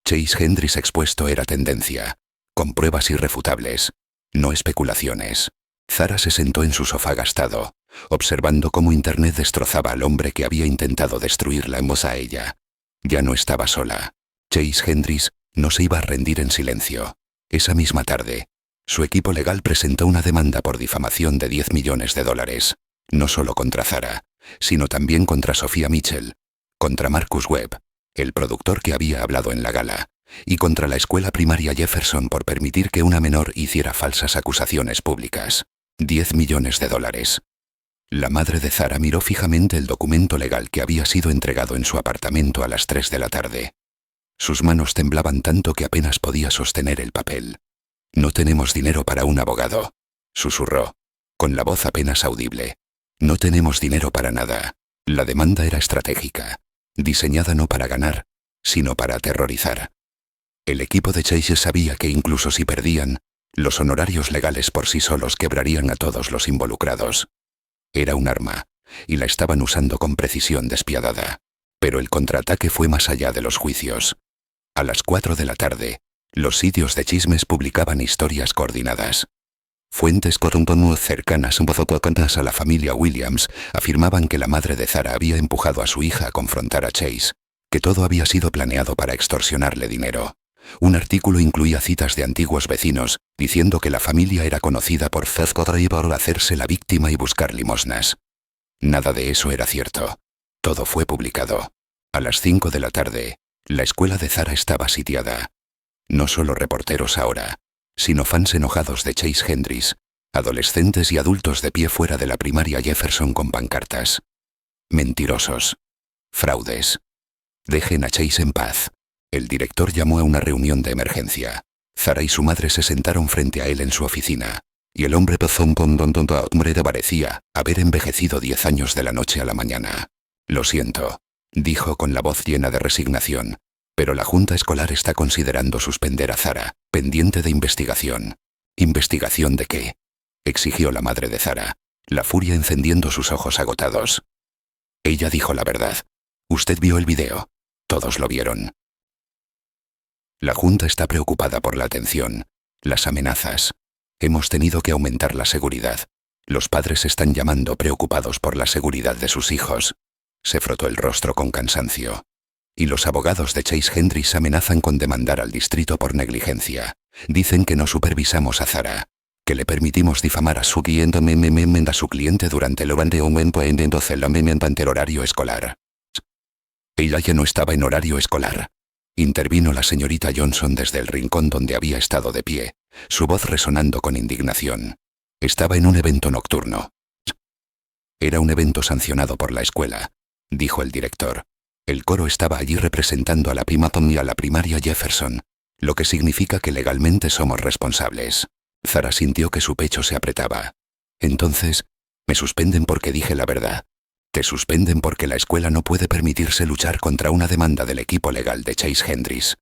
Chase Hendricks expuesto era tendencia, con pruebas irrefutables, no especulaciones. Zara se sentó en su sofá gastado, observando cómo Internet destrozaba al hombre que había intentado destruirla en voz a ella. Ya no estaba sola. Chase Hendricks no se iba a rendir en silencio. Esa misma tarde, su equipo legal presentó una demanda por difamación de $10 millones, no solo contra Zara, sino también contra Sophia Mitchell, contra Marcus Webb, el productor que había hablado en la gala, y contra la escuela primaria Jefferson por permitir que una menor hiciera falsas acusaciones públicas. $10 millones. La madre de Zara miró fijamente el documento legal que había sido entregado en su apartamento a las 3 de la tarde. Sus manos temblaban tanto que apenas podía sostener el papel. «No tenemos dinero para un abogado», susurró, con la voz apenas audible. «No tenemos dinero para nada». La demanda era estratégica, diseñada no para ganar, sino para aterrorizar. El equipo de Chase sabía que incluso si perdían, los honorarios legales por sí solos quebrarían a todos los involucrados. Era un arma, y la estaban usando con precisión despiadada. Pero el contraataque fue más allá de los juicios. A las 4 de la tarde, los sitios de chismes publicaban historias coordinadas. Fuentes cercanas a la familia Williams afirmaban que la madre de Zara había empujado a su hija a confrontar a Chase, que todo había sido planeado para extorsionarle dinero. Un artículo incluía citas de antiguos vecinos, diciendo que la familia era conocida por hacerse la víctima y buscar limosnas. Nada de eso era cierto. Todo fue publicado. A las 5 de la tarde, la escuela de Zara estaba sitiada. No solo reporteros ahora, sino fans enojados de Chase Hendricks, adolescentes y adultos de pie fuera de la primaria Jefferson con pancartas. Mentirosos. Fraudes. Dejen a Chase en paz. El director llamó a una reunión de emergencia. Zara y su madre se sentaron frente a él en su oficina, y el hombre parecía haber envejecido 10 años de la noche a la mañana. Lo siento, dijo con la voz llena de resignación, pero la junta escolar está considerando suspender a Zara, pendiente de investigación. ¿Investigación de qué?, exigió la madre de Zara, la furia encendiendo sus ojos agotados. Ella dijo la verdad. Usted vio el video. Todos lo vieron. La junta está preocupada por la atención, las amenazas. Hemos tenido que aumentar la seguridad. Los padres están llamando preocupados por la seguridad de sus hijos. Se frotó el rostro con cansancio. Y los abogados de Chase Hendricks amenazan con demandar al distrito por negligencia. Dicen que no supervisamos a Zara, que le permitimos difamar a su cliente durante el horario escolar. Ella ya no estaba en horario escolar. Intervino la señorita Johnson desde el rincón donde había estado de pie, su voz resonando con indignación. Estaba en un evento nocturno. Era un evento sancionado por la escuela, dijo el director. El coro estaba allí representando a la Pimaton y a la primaria Jefferson, lo que significa que legalmente somos responsables. Zara sintió que su pecho se apretaba. Entonces, me suspenden porque dije la verdad. Te suspenden porque la escuela no puede permitirse luchar contra una demanda del equipo legal de Chase Hendricks.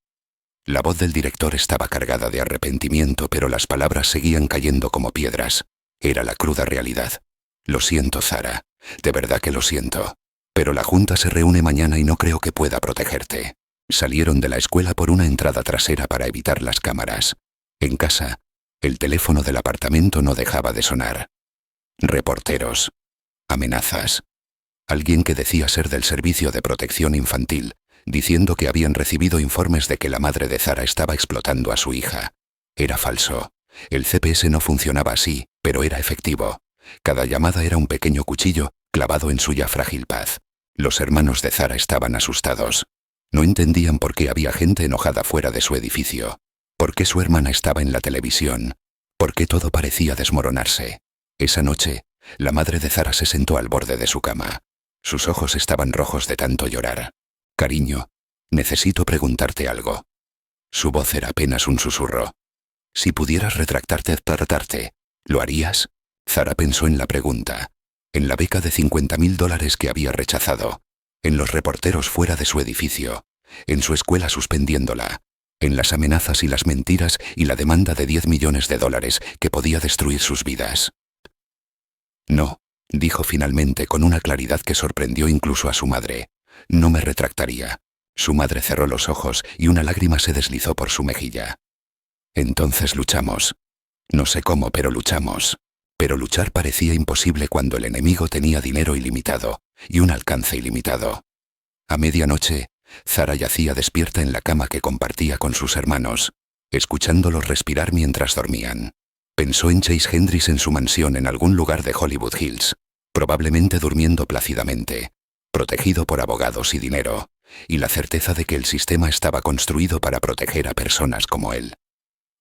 La voz del director estaba cargada de arrepentimiento, pero las palabras seguían cayendo como piedras. Era la cruda realidad. Lo siento, Zara. De verdad que lo siento. Pero la junta se reúne mañana y no creo que pueda protegerte. Salieron de la escuela por una entrada trasera para evitar las cámaras. En casa, el teléfono del apartamento no dejaba de sonar. Reporteros. Amenazas. Alguien que decía ser del Servicio de Protección Infantil, diciendo que habían recibido informes de que la madre de Zara estaba explotando a su hija. Era falso. El CPS no funcionaba así, pero era efectivo. Cada llamada era un pequeño cuchillo clavado en su ya frágil paz. Los hermanos de Zara estaban asustados. No entendían por qué había gente enojada fuera de su edificio. Por qué su hermana estaba en la televisión. Por qué todo parecía desmoronarse. Esa noche, la madre de Zara se sentó al borde de su cama. Sus ojos estaban rojos de tanto llorar. Cariño, necesito preguntarte algo. Su voz era apenas un susurro. Si pudieras retractarte, ¿lo harías? Zara pensó en la pregunta, en la beca de $50.000 que había rechazado, en los reporteros fuera de su edificio, en su escuela suspendiéndola, en las amenazas y las mentiras y la demanda de $10 millones que podía destruir sus vidas. No, dijo finalmente con una claridad que sorprendió incluso a su madre. No me retractaría. Su madre cerró los ojos y una lágrima se deslizó por su mejilla. Entonces luchamos. No sé cómo, pero luchamos. Pero luchar parecía imposible cuando el enemigo tenía dinero ilimitado y un alcance ilimitado. A medianoche, Zara yacía despierta en la cama que compartía con sus hermanos, escuchándolos respirar mientras dormían. Pensó en Chase Hendricks en su mansión en algún lugar de Hollywood Hills, probablemente durmiendo plácidamente, protegido por abogados y dinero, y la certeza de que el sistema estaba construido para proteger a personas como él.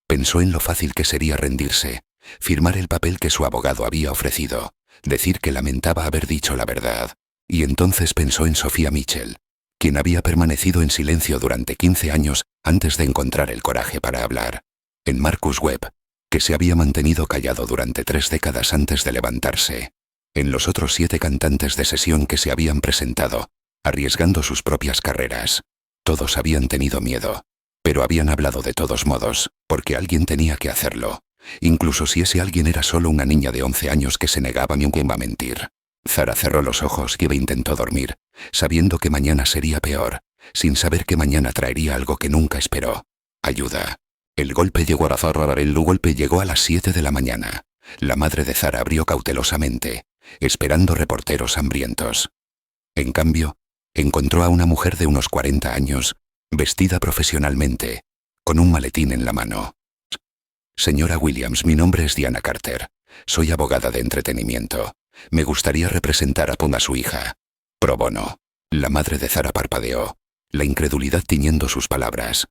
Pensó en lo fácil que sería rendirse, firmar el papel que su abogado había ofrecido, decir que lamentaba haber dicho la verdad, y entonces pensó en Sophia Mitchell, quien había permanecido en silencio durante 15 años antes de encontrar el coraje para hablar, en Marcus Webb, que se había mantenido callado durante 3 décadas antes de levantarse, en los otros 7 cantantes de sesión que se habían presentado, arriesgando sus propias carreras. Todos habían tenido miedo, pero habían hablado de todos modos, porque alguien tenía que hacerlo, incluso si ese alguien era solo una niña de 11 años que se negaba a mentir. Zara cerró los ojos y intentó dormir, sabiendo que mañana sería peor, sin saber que mañana traería algo que nunca esperó. Ayuda. El golpe llegó a las 7 de la mañana. La madre de Zara abrió cautelosamente, esperando reporteros hambrientos. En cambio, encontró a una mujer de unos 40 años, vestida profesionalmente, con un maletín en la mano. Señora Williams, mi nombre es Diana Carter. Soy abogada de entretenimiento. Me gustaría representar a su hija. Pro bono. La madre de Zara parpadeó, la incredulidad tiñendo sus palabras.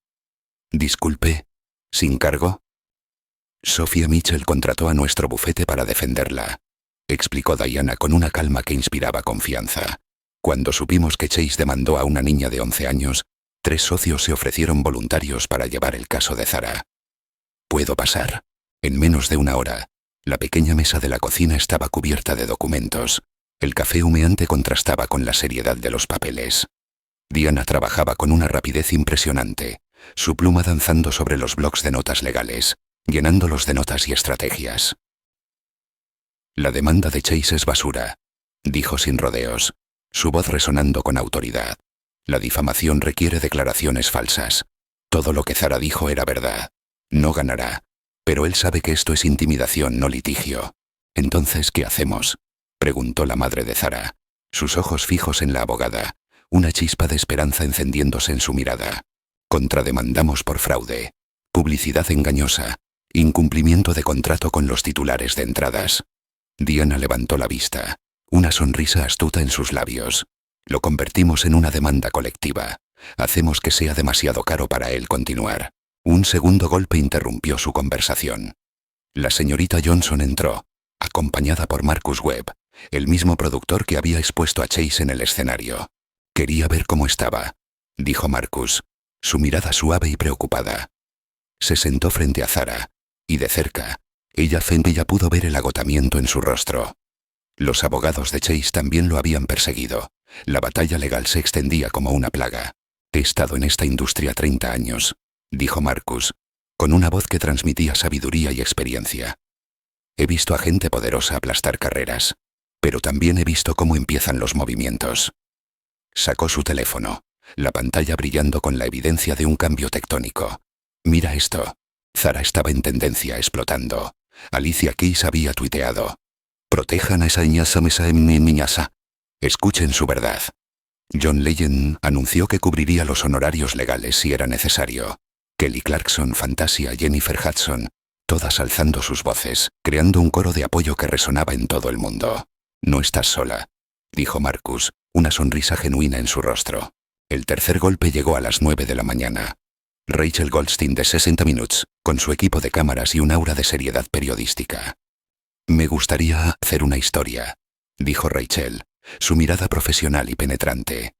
Disculpe, ¿sin cargo? Sophia Mitchell contrató a nuestro bufete para defenderla, explicó Diana con una calma que inspiraba confianza. Cuando supimos que Chase demandó a una niña de 11 años, 3 socios se ofrecieron voluntarios para llevar el caso de Zara. ¿Puedo pasar? En menos de una hora, la pequeña mesa de la cocina estaba cubierta de documentos. El café humeante contrastaba con la seriedad de los papeles. Diana trabajaba con una rapidez impresionante, su pluma danzando sobre los blocs de notas legales, llenándolos de notas y estrategias. La demanda de Chase es basura, dijo sin rodeos, su voz resonando con autoridad. La difamación requiere declaraciones falsas. Todo lo que Zara dijo era verdad. No ganará. Pero él sabe que esto es intimidación, no litigio. Entonces, ¿qué hacemos? Preguntó la madre de Zara, sus ojos fijos en la abogada, una chispa de esperanza encendiéndose en su mirada. Contrademandamos por fraude, publicidad engañosa, incumplimiento de contrato con los titulares de entradas. Diana levantó la vista, una sonrisa astuta en sus labios. Lo convertimos en una demanda colectiva. Hacemos que sea demasiado caro para él continuar. Un segundo golpe interrumpió su conversación. La señorita Johnson entró, acompañada por Marcus Webb, el mismo productor que había expuesto a Chase en el escenario. Quería ver cómo estaba, dijo Marcus, su mirada suave y preocupada. Se sentó frente a Zara, y de cerca, ella pudo ver el agotamiento en su rostro. Los abogados de Chase también lo habían perseguido. La batalla legal se extendía como una plaga. He estado en esta industria 30 años, dijo Marcus, con una voz que transmitía sabiduría y experiencia. He visto a gente poderosa aplastar carreras, pero también he visto cómo empiezan los movimientos. Sacó su teléfono, la pantalla brillando con la evidencia de un cambio tectónico. Mira esto. Zara estaba en tendencia, explotando. Alicia Keys había tuiteado. Protejan a esa niñasa. Escuchen su verdad. John Legend anunció que cubriría los honorarios legales si era necesario. Kelly Clarkson, Fantasia, Jennifer Hudson, todas alzando sus voces, creando un coro de apoyo que resonaba en todo el mundo. No estás sola, dijo Marcus, una sonrisa genuina en su rostro. El tercer golpe llegó a las 9 de la mañana. Rachel Goldstein de 60 Minutes, con su equipo de cámaras y un aura de seriedad periodística. Me gustaría hacer una historia, dijo Rachel, su mirada profesional y penetrante.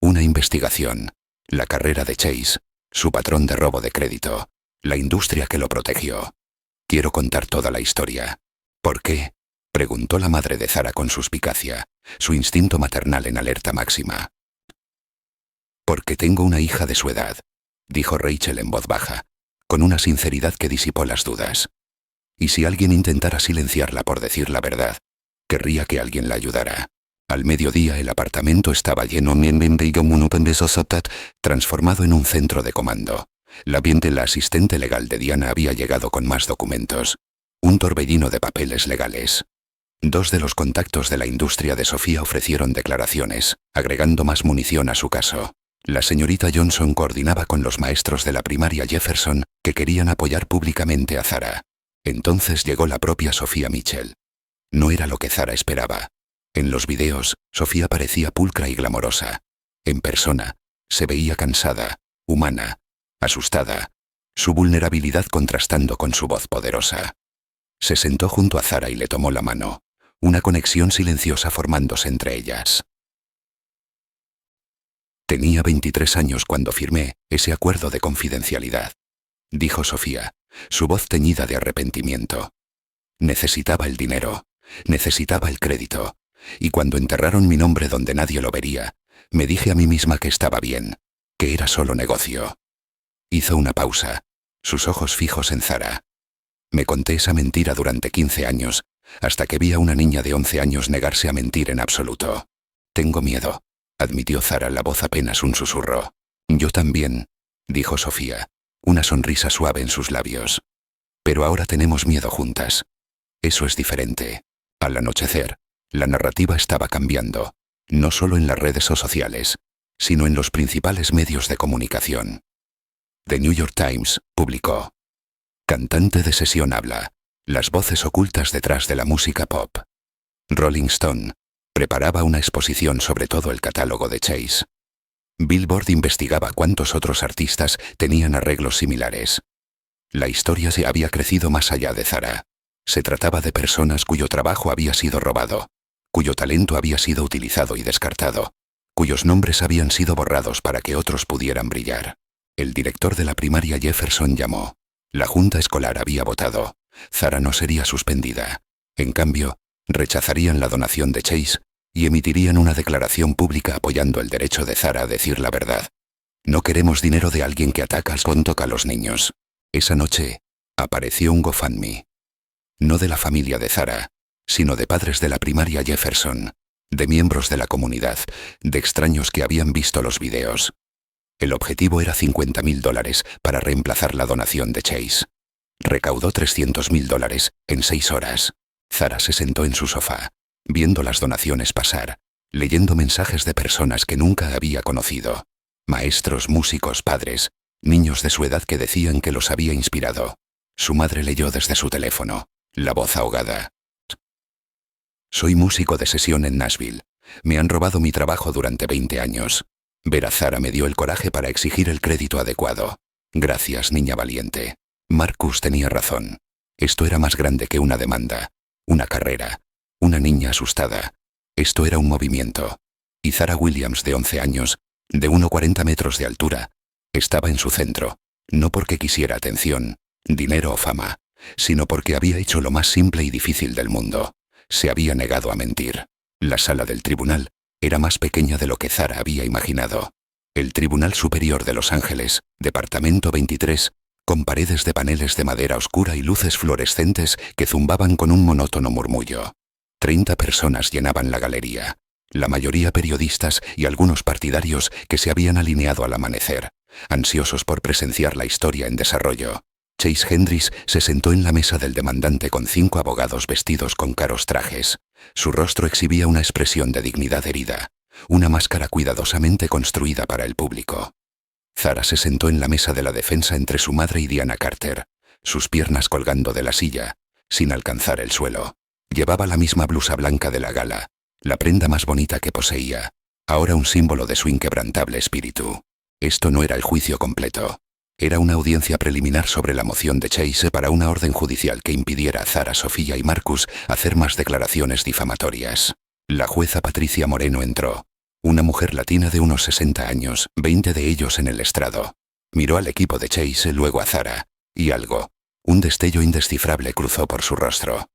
Una investigación, la carrera de Chase, su patrón de robo de crédito, la industria que lo protegió. Quiero contar toda la historia. ¿Por qué? Preguntó la madre de Zara con suspicacia, su instinto maternal en alerta máxima. Porque tengo una hija de su edad, dijo Rachel en voz baja, con una sinceridad que disipó las dudas. Y si alguien intentara silenciarla por decir la verdad, querría que alguien la ayudara. Al mediodía el apartamento estaba lleno, transformado en un centro de comando. La asistente legal de Diana había llegado con más documentos. Un torbellino de papeles legales. 2 de los contactos de la industria de Sofía ofrecieron declaraciones, agregando más munición a su caso. La señorita Johnson coordinaba con los maestros de la primaria Jefferson, que querían apoyar públicamente a Zara. Entonces llegó la propia Sophia Mitchell. No era lo que Zara esperaba. En los videos, Sofía parecía pulcra y glamorosa. En persona, se veía cansada, humana, asustada, su vulnerabilidad contrastando con su voz poderosa. Se sentó junto a Zara y le tomó la mano, una conexión silenciosa formándose entre ellas. Tenía 23 años cuando firmé ese acuerdo de confidencialidad, dijo Sofía, su voz teñida de arrepentimiento. Necesitaba el dinero, necesitaba el crédito. Y cuando enterraron mi nombre donde nadie lo vería, me dije a mí misma que estaba bien, que era solo negocio. Hizo una pausa, sus ojos fijos en Zara. Me conté esa mentira durante 15 años, hasta que vi a una niña de 11 años negarse a mentir en absoluto. Tengo miedo, admitió Zara, la voz apenas un susurro. Yo también, dijo Sofía, una sonrisa suave en sus labios. Pero ahora tenemos miedo juntas. Eso es diferente. Al anochecer, la narrativa estaba cambiando, no solo en las redes sociales, sino en los principales medios de comunicación. The New York Times publicó: cantante de sesión habla, las voces ocultas detrás de la música pop. Rolling Stone preparaba una exposición sobre todo el catálogo de Chase. Billboard investigaba cuántos otros artistas tenían arreglos similares. La historia se había crecido más allá de Zara. Se trataba de personas cuyo trabajo había sido robado, cuyo talento había sido utilizado y descartado, cuyos nombres habían sido borrados para que otros pudieran brillar. El director de la primaria Jefferson llamó. La junta escolar había votado. Zara no sería suspendida. En cambio, rechazarían la donación de Chase y emitirían una declaración pública apoyando el derecho de Zara a decir la verdad. No queremos dinero de alguien que ataca a los niños. Esa noche, apareció un GoFundMe. No de la familia de Zara, sino de padres de la primaria Jefferson, de miembros de la comunidad, de extraños que habían visto los videos. El objetivo era $50.000 para reemplazar la donación de Chase. Recaudó $300.000 en 6 horas. Zara se sentó en su sofá, viendo las donaciones pasar, leyendo mensajes de personas que nunca había conocido. Maestros, músicos, padres, niños de su edad que decían que los había inspirado. Su madre leyó desde su teléfono, la voz ahogada. Soy músico de sesión en Nashville. Me han robado mi trabajo durante 20 años. Ver a Zara me dio el coraje para exigir el crédito adecuado. Gracias, niña valiente. Marcus tenía razón. Esto era más grande que una demanda, una carrera, una niña asustada. Esto era un movimiento. Y Zara Williams, de 11 años, de 1,40 metros de altura, estaba en su centro, no porque quisiera atención, dinero o fama, sino porque había hecho lo más simple y difícil del mundo. Se había negado a mentir. La sala del tribunal era más pequeña de lo que Zara había imaginado. El Tribunal Superior de Los Ángeles, Departamento 23, con paredes de paneles de madera oscura y luces fluorescentes que zumbaban con un monótono murmullo. 30 personas llenaban la galería, la mayoría periodistas y algunos partidarios que se habían alineado al amanecer, ansiosos por presenciar la historia en desarrollo. Chase Hendricks se sentó en la mesa del demandante con 5 abogados vestidos con caros trajes. Su rostro exhibía una expresión de dignidad herida, una máscara cuidadosamente construida para el público. Zara se sentó en la mesa de la defensa entre su madre y Diana Carter, sus piernas colgando de la silla, sin alcanzar el suelo. Llevaba la misma blusa blanca de la gala, la prenda más bonita que poseía, ahora un símbolo de su inquebrantable espíritu. Esto no era el juicio completo. Era una audiencia preliminar sobre la moción de Chase para una orden judicial que impidiera a Zara, Sofía y Marcus hacer más declaraciones difamatorias. La jueza Patricia Moreno entró. Una mujer latina de unos 60 años, 20 de ellos en el estrado. Miró al equipo de Chase, luego a Zara, y algo, un destello indescifrable cruzó por su rostro.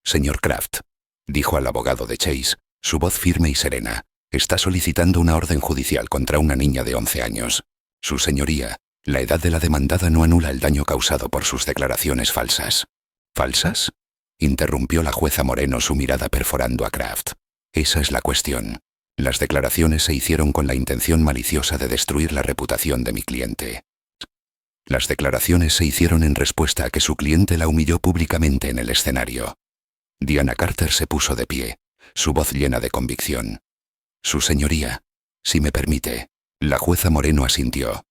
Señor Kraft, dijo al abogado de Chase, su voz firme y serena, está solicitando una orden judicial contra una niña de 11 años. Su señoría, la edad de la demandada no anula el daño causado por sus declaraciones falsas. ¿Falsas?, interrumpió la jueza Moreno, su mirada perforando a Kraft. Esa es la cuestión. Las declaraciones se hicieron con la intención maliciosa de destruir la reputación de mi cliente. Las declaraciones se hicieron en respuesta a que su cliente la humilló públicamente en el escenario. Diana Carter se puso de pie, su voz llena de convicción. Su señoría, si me permite. La jueza Moreno asintió.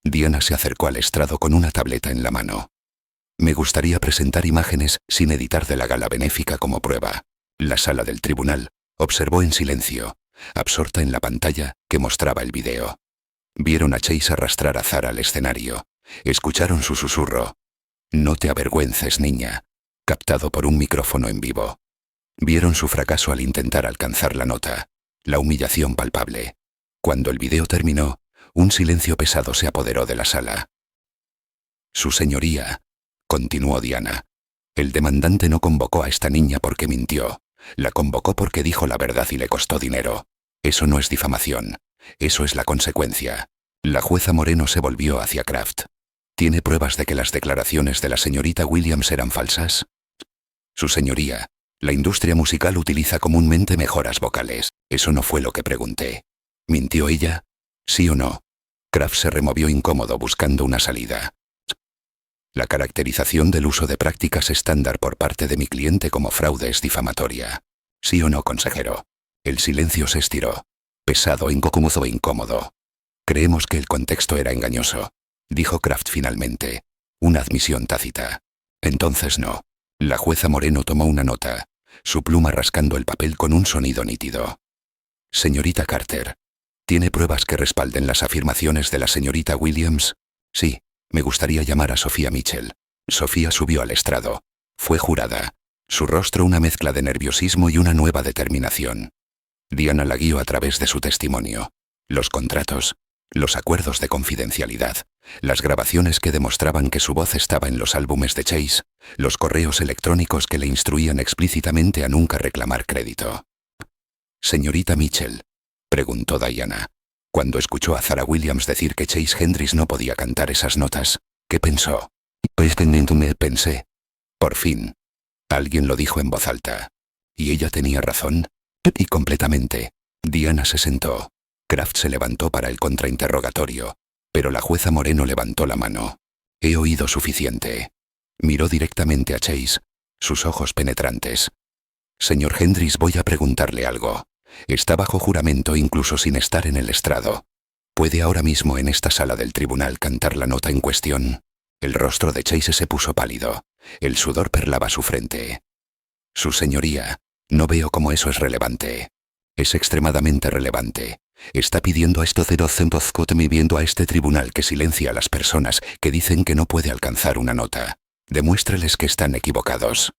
Diana se acercó al estrado con una tableta en la mano. Me gustaría presentar imágenes sin editar de la gala benéfica como prueba. La sala del tribunal observó en silencio, absorta en la pantalla que mostraba el video. Vieron a Chase arrastrar a Zara al escenario. Escucharon su susurro. No te avergüences, niña, captado por un micrófono en vivo. Vieron su fracaso al intentar alcanzar la nota, la humillación palpable. Cuando el video terminó, un silencio pesado se apoderó de la sala. Su señoría, continuó Diana, el demandante no convocó a esta niña porque mintió, la convocó porque dijo la verdad y le costó dinero. Eso no es difamación, eso es la consecuencia. La jueza Moreno se volvió hacia Kraft. ¿Tiene pruebas de que las declaraciones de la señorita Williams eran falsas? Su señoría, la industria musical utiliza comúnmente mejoras vocales. Eso no fue lo que pregunté. ¿Mintió ella? ¿Sí o no? Kraft se removió incómodo buscando una salida. La caracterización del uso de prácticas estándar por parte de mi cliente como fraude es difamatoria. ¿Sí o no, consejero? El silencio se estiró. Pesado, incómodo e incómodo. Creemos que el contexto era engañoso, dijo Kraft finalmente. Una admisión tácita. Entonces no. La jueza Moreno tomó una nota, su pluma rascando el papel con un sonido nítido. Señorita Carter, ¿tiene pruebas que respalden las afirmaciones de la señorita Williams? Sí, me gustaría llamar a Sofía Mitchell. Sofía subió al estrado. Fue jurada. Su rostro una mezcla de nerviosismo y una nueva determinación. Diana la guió a través de su testimonio. Los contratos, los acuerdos de confidencialidad, las grabaciones que demostraban que su voz estaba en los álbumes de Chase, los correos electrónicos que le instruían explícitamente a nunca reclamar crédito. Señorita Mitchell, preguntó Diana, cuando escuchó a Zara Williams decir que Chase Hendricks no podía cantar esas notas, ¿qué pensó? Pensé. Por fin. Alguien lo dijo en voz alta. ¿Y ella tenía razón? Y completamente. Diana se sentó. Kraft se levantó para el contrainterrogatorio, pero la jueza Moreno levantó la mano. He oído suficiente. Miró directamente a Chase, sus ojos penetrantes. Señor Hendricks, voy a preguntarle algo. Está bajo juramento incluso sin estar en el estrado. ¿Puede ahora mismo en esta sala del tribunal cantar la nota en cuestión? El rostro de Chase se puso pálido. El sudor perlaba su frente. Su señoría, no veo cómo eso es relevante. Es extremadamente relevante. Está pidiendo a esto viendo a este tribunal que silencia a las personas que dicen que no puede alcanzar una nota. Demuéstreles que están equivocados.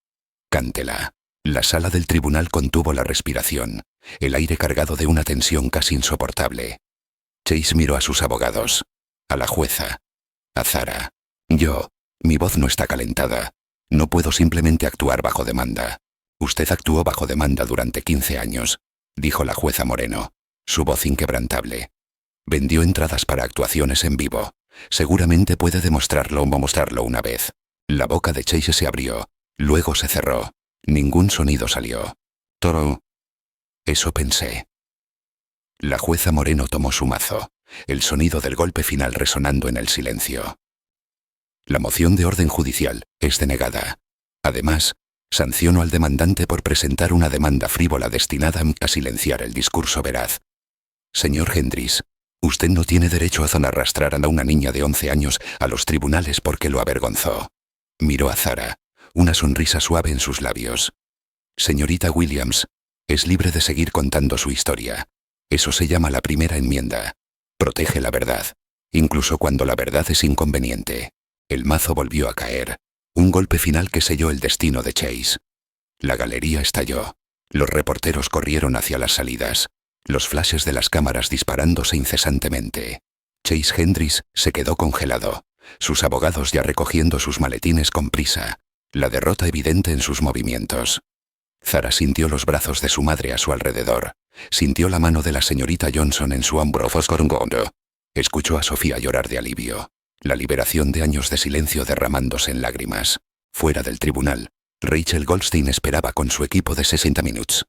Cántela. La sala del tribunal contuvo la respiración, el aire cargado de una tensión casi insoportable. Chase miró a sus abogados, a la jueza, a Zara. Mi voz no está calentada. No puedo simplemente actuar bajo demanda. Usted actuó bajo demanda durante 15 años, dijo la jueza Moreno, su voz inquebrantable. Vendió entradas para actuaciones en vivo. Seguramente puede demostrarlo o mostrarlo una vez. La boca de Chase se abrió, luego se cerró. Ningún sonido salió. Toro. Eso pensé. La jueza Moreno tomó su mazo, el sonido del golpe final resonando en el silencio. La moción de orden judicial es denegada. Además, sanciono al demandante por presentar una demanda frívola destinada a silenciar el discurso veraz. Señor Hendricks, usted no tiene derecho a arrastrar a una niña de 11 años a los tribunales porque lo avergonzó. Miró a Zara, una sonrisa suave en sus labios. Señorita Williams, es libre de seguir contando su historia. Eso se llama la primera enmienda. Protege la verdad, incluso cuando la verdad es inconveniente. El mazo volvió a caer. Un golpe final que selló el destino de Chase. La galería estalló. Los reporteros corrieron hacia las salidas. Los flashes de las cámaras disparándose incesantemente. Chase Hendricks se quedó congelado. Sus abogados ya recogiendo sus maletines con prisa. La derrota evidente en sus movimientos. Zara sintió los brazos de su madre a su alrededor. Sintió la mano de la señorita Johnson en su hombro. Escuchó a Sofía llorar de alivio. La liberación de años de silencio derramándose en lágrimas. Fuera del tribunal, Rachel Goldstein esperaba con su equipo de 60 Minutes.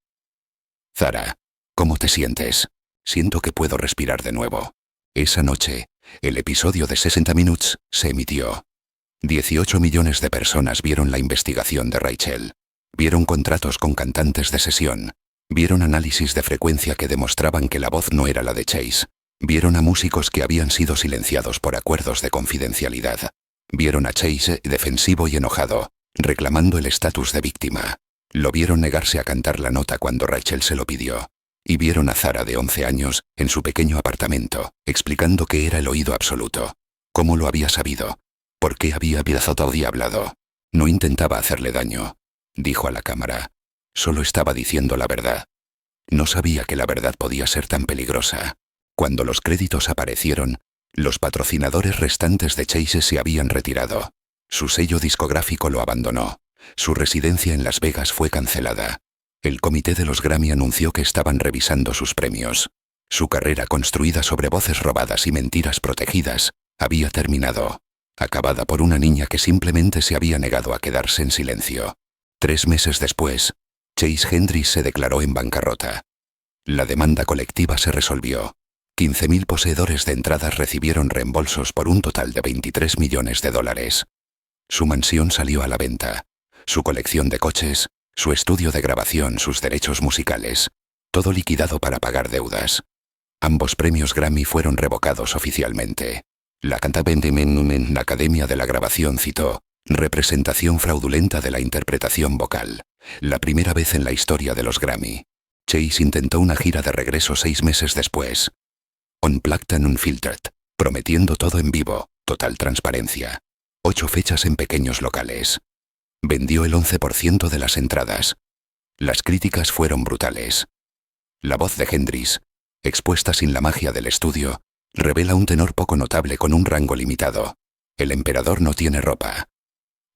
Zara, ¿cómo te sientes? Siento que puedo respirar de nuevo. Esa noche, el episodio de 60 Minutes se emitió. 18 millones de personas vieron la investigación de Rachel. Vieron contratos con cantantes de sesión. Vieron análisis de frecuencia que demostraban que la voz no era la de Chase. Vieron a músicos que habían sido silenciados por acuerdos de confidencialidad. Vieron a Chase defensivo y enojado, reclamando el estatus de víctima. Lo vieron negarse a cantar la nota cuando Rachel se lo pidió. Y vieron a Zara de 11 años, en su pequeño apartamento, explicando que era el oído absoluto. ¿Cómo lo había sabido? ¿Por qué había hablado? No intentaba hacerle daño, dijo a la cámara. Solo estaba diciendo la verdad. No sabía que la verdad podía ser tan peligrosa. Cuando los créditos aparecieron, los patrocinadores restantes de Chase se habían retirado. Su sello discográfico lo abandonó. Su residencia en Las Vegas fue cancelada. El comité de los Grammy anunció que estaban revisando sus premios. Su carrera construida sobre voces robadas y mentiras protegidas había terminado, acabada por una niña que simplemente se había negado a quedarse en silencio. 3 meses después, Chase Hendrix se declaró en bancarrota. La demanda colectiva se resolvió. 15.000 poseedores de entradas recibieron reembolsos por un total de $23 millones. Su mansión salió a la venta. Su colección de coches, su estudio de grabación, sus derechos musicales. Todo liquidado para pagar deudas. Ambos premios Grammy fueron revocados oficialmente. La la Academia de la Grabación citó: representación fraudulenta de la interpretación vocal. La primera vez en la historia de los Grammy. Chase intentó una gira de regreso 6 meses después. Unplugged and Unfiltered, prometiendo todo en vivo, total transparencia. 8 fechas en pequeños locales. Vendió el 11% de las entradas. Las críticas fueron brutales. La voz de Hendrix, expuesta sin la magia del estudio, revela un tenor poco notable con un rango limitado. El emperador no tiene ropa.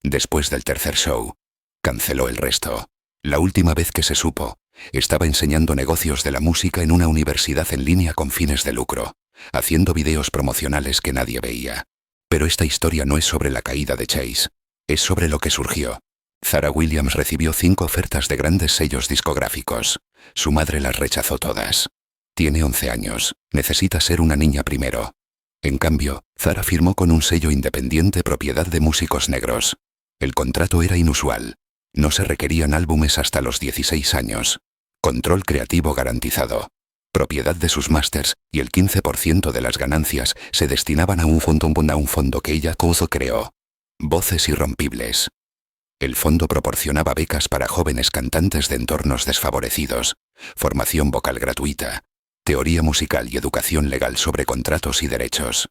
Después del tercer show, canceló el resto. La última vez que se supo, estaba enseñando negocios de la música en una universidad en línea con fines de lucro, haciendo videos promocionales que nadie veía. Pero esta historia no es sobre la caída de Chase, es sobre lo que surgió. Zara Williams recibió 5 ofertas de grandes sellos discográficos. Su madre las rechazó todas. Tiene 11 años, necesita ser una niña primero. En cambio, Zara firmó con un sello independiente propiedad de músicos negros. El contrato era inusual. No se requerían álbumes hasta los 16 años. Control creativo garantizado. Propiedad de sus másters, y el 15% de las ganancias se destinaban a un fondo que ella creó. Voces irrompibles. El fondo proporcionaba becas para jóvenes cantantes de entornos desfavorecidos, formación vocal gratuita, teoría musical y educación legal sobre contratos y derechos.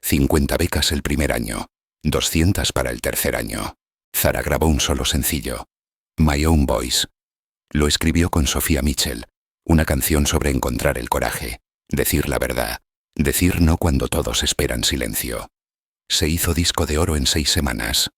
50 becas el primer año, 200 para el tercer año. Zara grabó un solo sencillo, My Own Voice. Lo escribió con Sophia Mitchell, una canción sobre encontrar el coraje, decir la verdad, decir no cuando todos esperan silencio. Se hizo disco de oro en 6 semanas.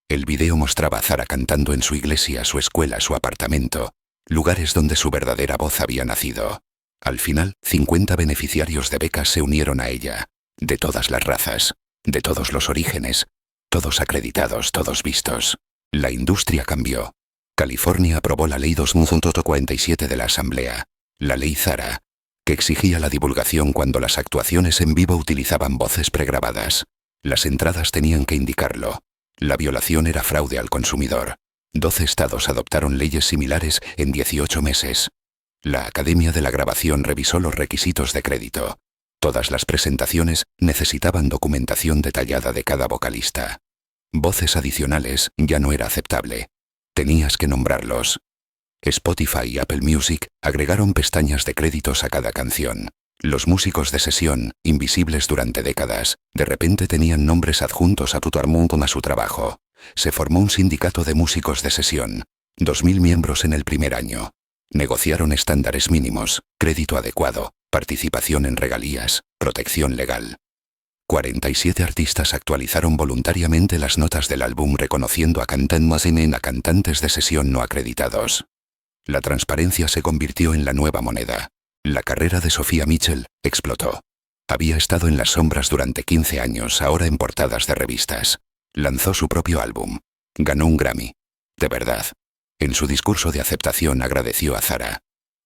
El video mostraba a Zara cantando en su iglesia, su escuela, su apartamento, lugares donde su verdadera voz había nacido. Al final, 50 beneficiarios de becas se unieron a ella, de todas las razas, de todos los orígenes, todos acreditados, todos vistos. La industria cambió. California aprobó la Ley 2047 de la Asamblea, la Ley Zara, que exigía la divulgación cuando las actuaciones en vivo utilizaban voces pregrabadas. Las entradas tenían que indicarlo. La violación era fraude al consumidor. 12 estados adoptaron leyes similares en 18 meses. La Academia de la Grabación revisó los requisitos de crédito. Todas las presentaciones necesitaban documentación detallada de cada vocalista. Voces adicionales ya no era aceptable. Tenías que nombrarlos. Spotify y Apple Music agregaron pestañas de créditos a cada canción. Los músicos de sesión, invisibles durante décadas, de repente tenían nombres adjuntos a su trabajo. Se formó un sindicato de músicos de sesión. 2.000 miembros en el primer año. Negociaron estándares mínimos, crédito adecuado, participación en regalías, protección legal. 47 artistas actualizaron voluntariamente las notas del álbum reconociendo a cantantes de sesión no acreditados. La transparencia se convirtió en la nueva moneda. La carrera de Sophia Mitchell explotó. Había estado en las sombras durante 15 años, ahora en portadas de revistas. Lanzó su propio álbum. Ganó un Grammy. De verdad. En su discurso de aceptación agradeció a Zara.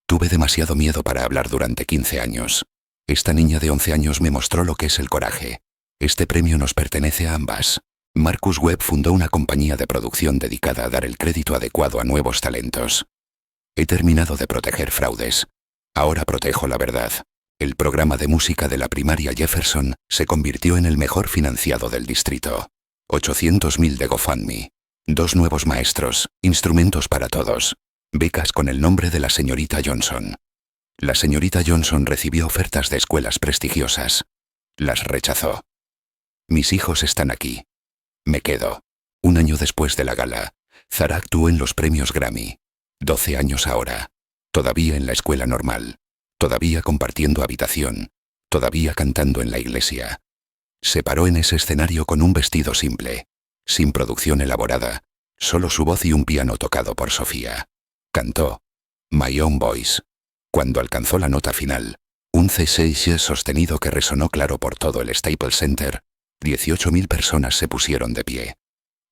Tuve demasiado miedo para hablar durante 15 años. Esta niña de 11 años me mostró lo que es el coraje. Este premio nos pertenece a ambas. Marcus Webb fundó una compañía de producción dedicada a dar el crédito adecuado a nuevos talentos. He terminado de proteger fraudes. Ahora protejo la verdad. El programa de música de la primaria Jefferson se convirtió en el mejor financiado del distrito. 800.000 de GoFundMe. 2 nuevos maestros, instrumentos para todos. Becas con el nombre de la señorita Johnson. La señorita Johnson recibió ofertas de escuelas prestigiosas. Las rechazó. Mis hijos están aquí. Me quedo. Un año después de la gala, Zara actuó en los premios Grammy. 12 años ahora. Todavía en la escuela normal. Todavía compartiendo habitación. Todavía cantando en la iglesia. Se paró en ese escenario con un vestido simple. Sin producción elaborada. Solo su voz y un piano tocado por Sofía. Cantó My Own Voice. Cuando alcanzó la nota final, un C6 sostenido que resonó claro por todo el Staples Center, 18.000 personas se pusieron de pie.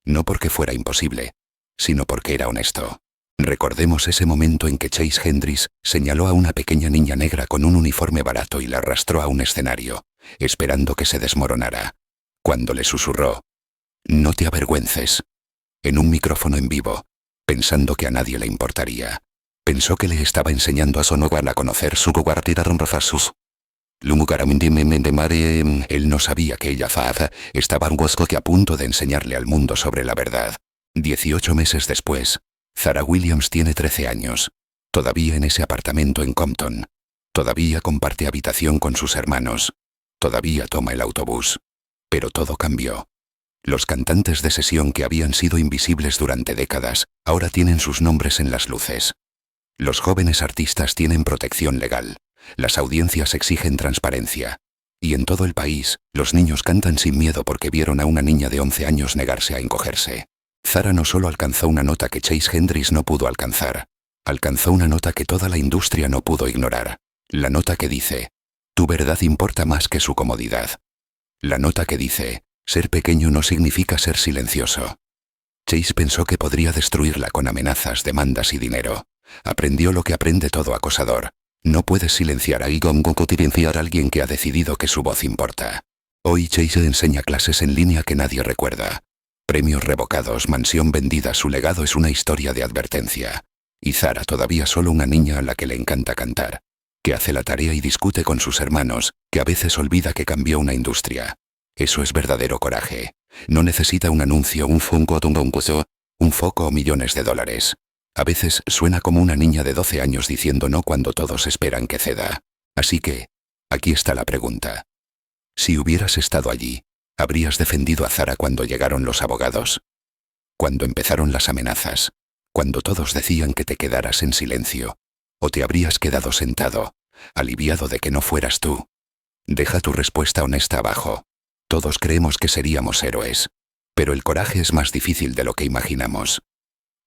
No porque fuera imposible, sino porque era honesto. Recordemos ese momento en que Chase Hendricks señaló a una pequeña niña negra con un uniforme barato y la arrastró a un escenario, esperando que se desmoronara. Cuando le susurró: «No te avergüences», en un micrófono en vivo, pensando que a nadie le importaría. Pensó que le estaba enseñando a Sonogal a conocer su sus. Él no sabía que ella estaba a punto de enseñarle al mundo sobre la verdad. 18 meses después, Zara Williams tiene 13 años. Todavía en ese apartamento en Compton. Todavía comparte habitación con sus hermanos. Todavía toma el autobús. Pero todo cambió. Los cantantes de sesión que habían sido invisibles durante décadas, ahora tienen sus nombres en las luces. Los jóvenes artistas tienen protección legal. Las audiencias exigen transparencia. Y en todo el país, los niños cantan sin miedo porque vieron a una niña de 11 años negarse a encogerse. Zara no solo alcanzó una nota que Chase Hendricks no pudo alcanzar. Alcanzó una nota que toda la industria no pudo ignorar. La nota que dice: tu verdad importa más que su comodidad. La nota que dice: ser pequeño no significa ser silencioso. Chase pensó que podría destruirla con amenazas, demandas y dinero. Aprendió lo que aprende todo acosador. No puedes silenciar a alguien que ha decidido que su voz importa. Hoy Chase enseña clases en línea que nadie recuerda. Premios revocados, mansión vendida, su legado es una historia de advertencia. Y Zara todavía solo una niña a la que le encanta cantar, que hace la tarea y discute con sus hermanos, que a veces olvida que cambió una industria. Eso es verdadero coraje. No necesita un anuncio, un foco o millones de dólares. A veces suena como una niña de 12 años diciendo no cuando todos esperan que ceda. Así que, aquí está la pregunta. Si hubieras estado allí, ¿habrías defendido a Zara cuando llegaron los abogados? Cuando empezaron las amenazas. Cuando todos decían que te quedaras en silencio. ¿O te habrías quedado sentado, aliviado de que no fueras tú? Deja tu respuesta honesta abajo. Todos creemos que seríamos héroes. Pero el coraje es más difícil de lo que imaginamos.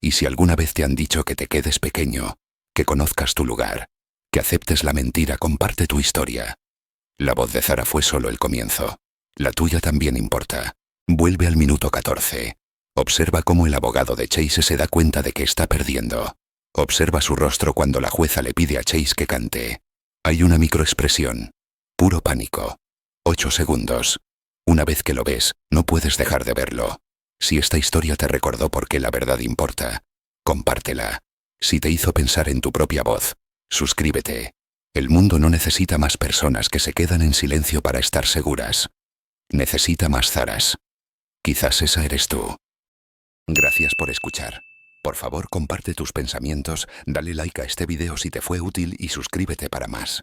Y si alguna vez te han dicho que te quedes pequeño, que conozcas tu lugar, que aceptes la mentira, comparte tu historia. La voz de Zara fue solo el comienzo. La tuya también importa. Vuelve al minuto 14. Observa cómo el abogado de Chase se da cuenta de que está perdiendo. Observa su rostro cuando la jueza le pide a Chase que cante. Hay una microexpresión. Puro pánico. 8 segundos. Una vez que lo ves, no puedes dejar de verlo. Si esta historia te recordó por qué la verdad importa, compártela. Si te hizo pensar en tu propia voz, suscríbete. El mundo no necesita más personas que se quedan en silencio para estar seguras. Necesita más Zaras. Quizás esa eres tú. Gracias por escuchar. Por favor, comparte tus pensamientos, dale like a este video si te fue útil y suscríbete para más.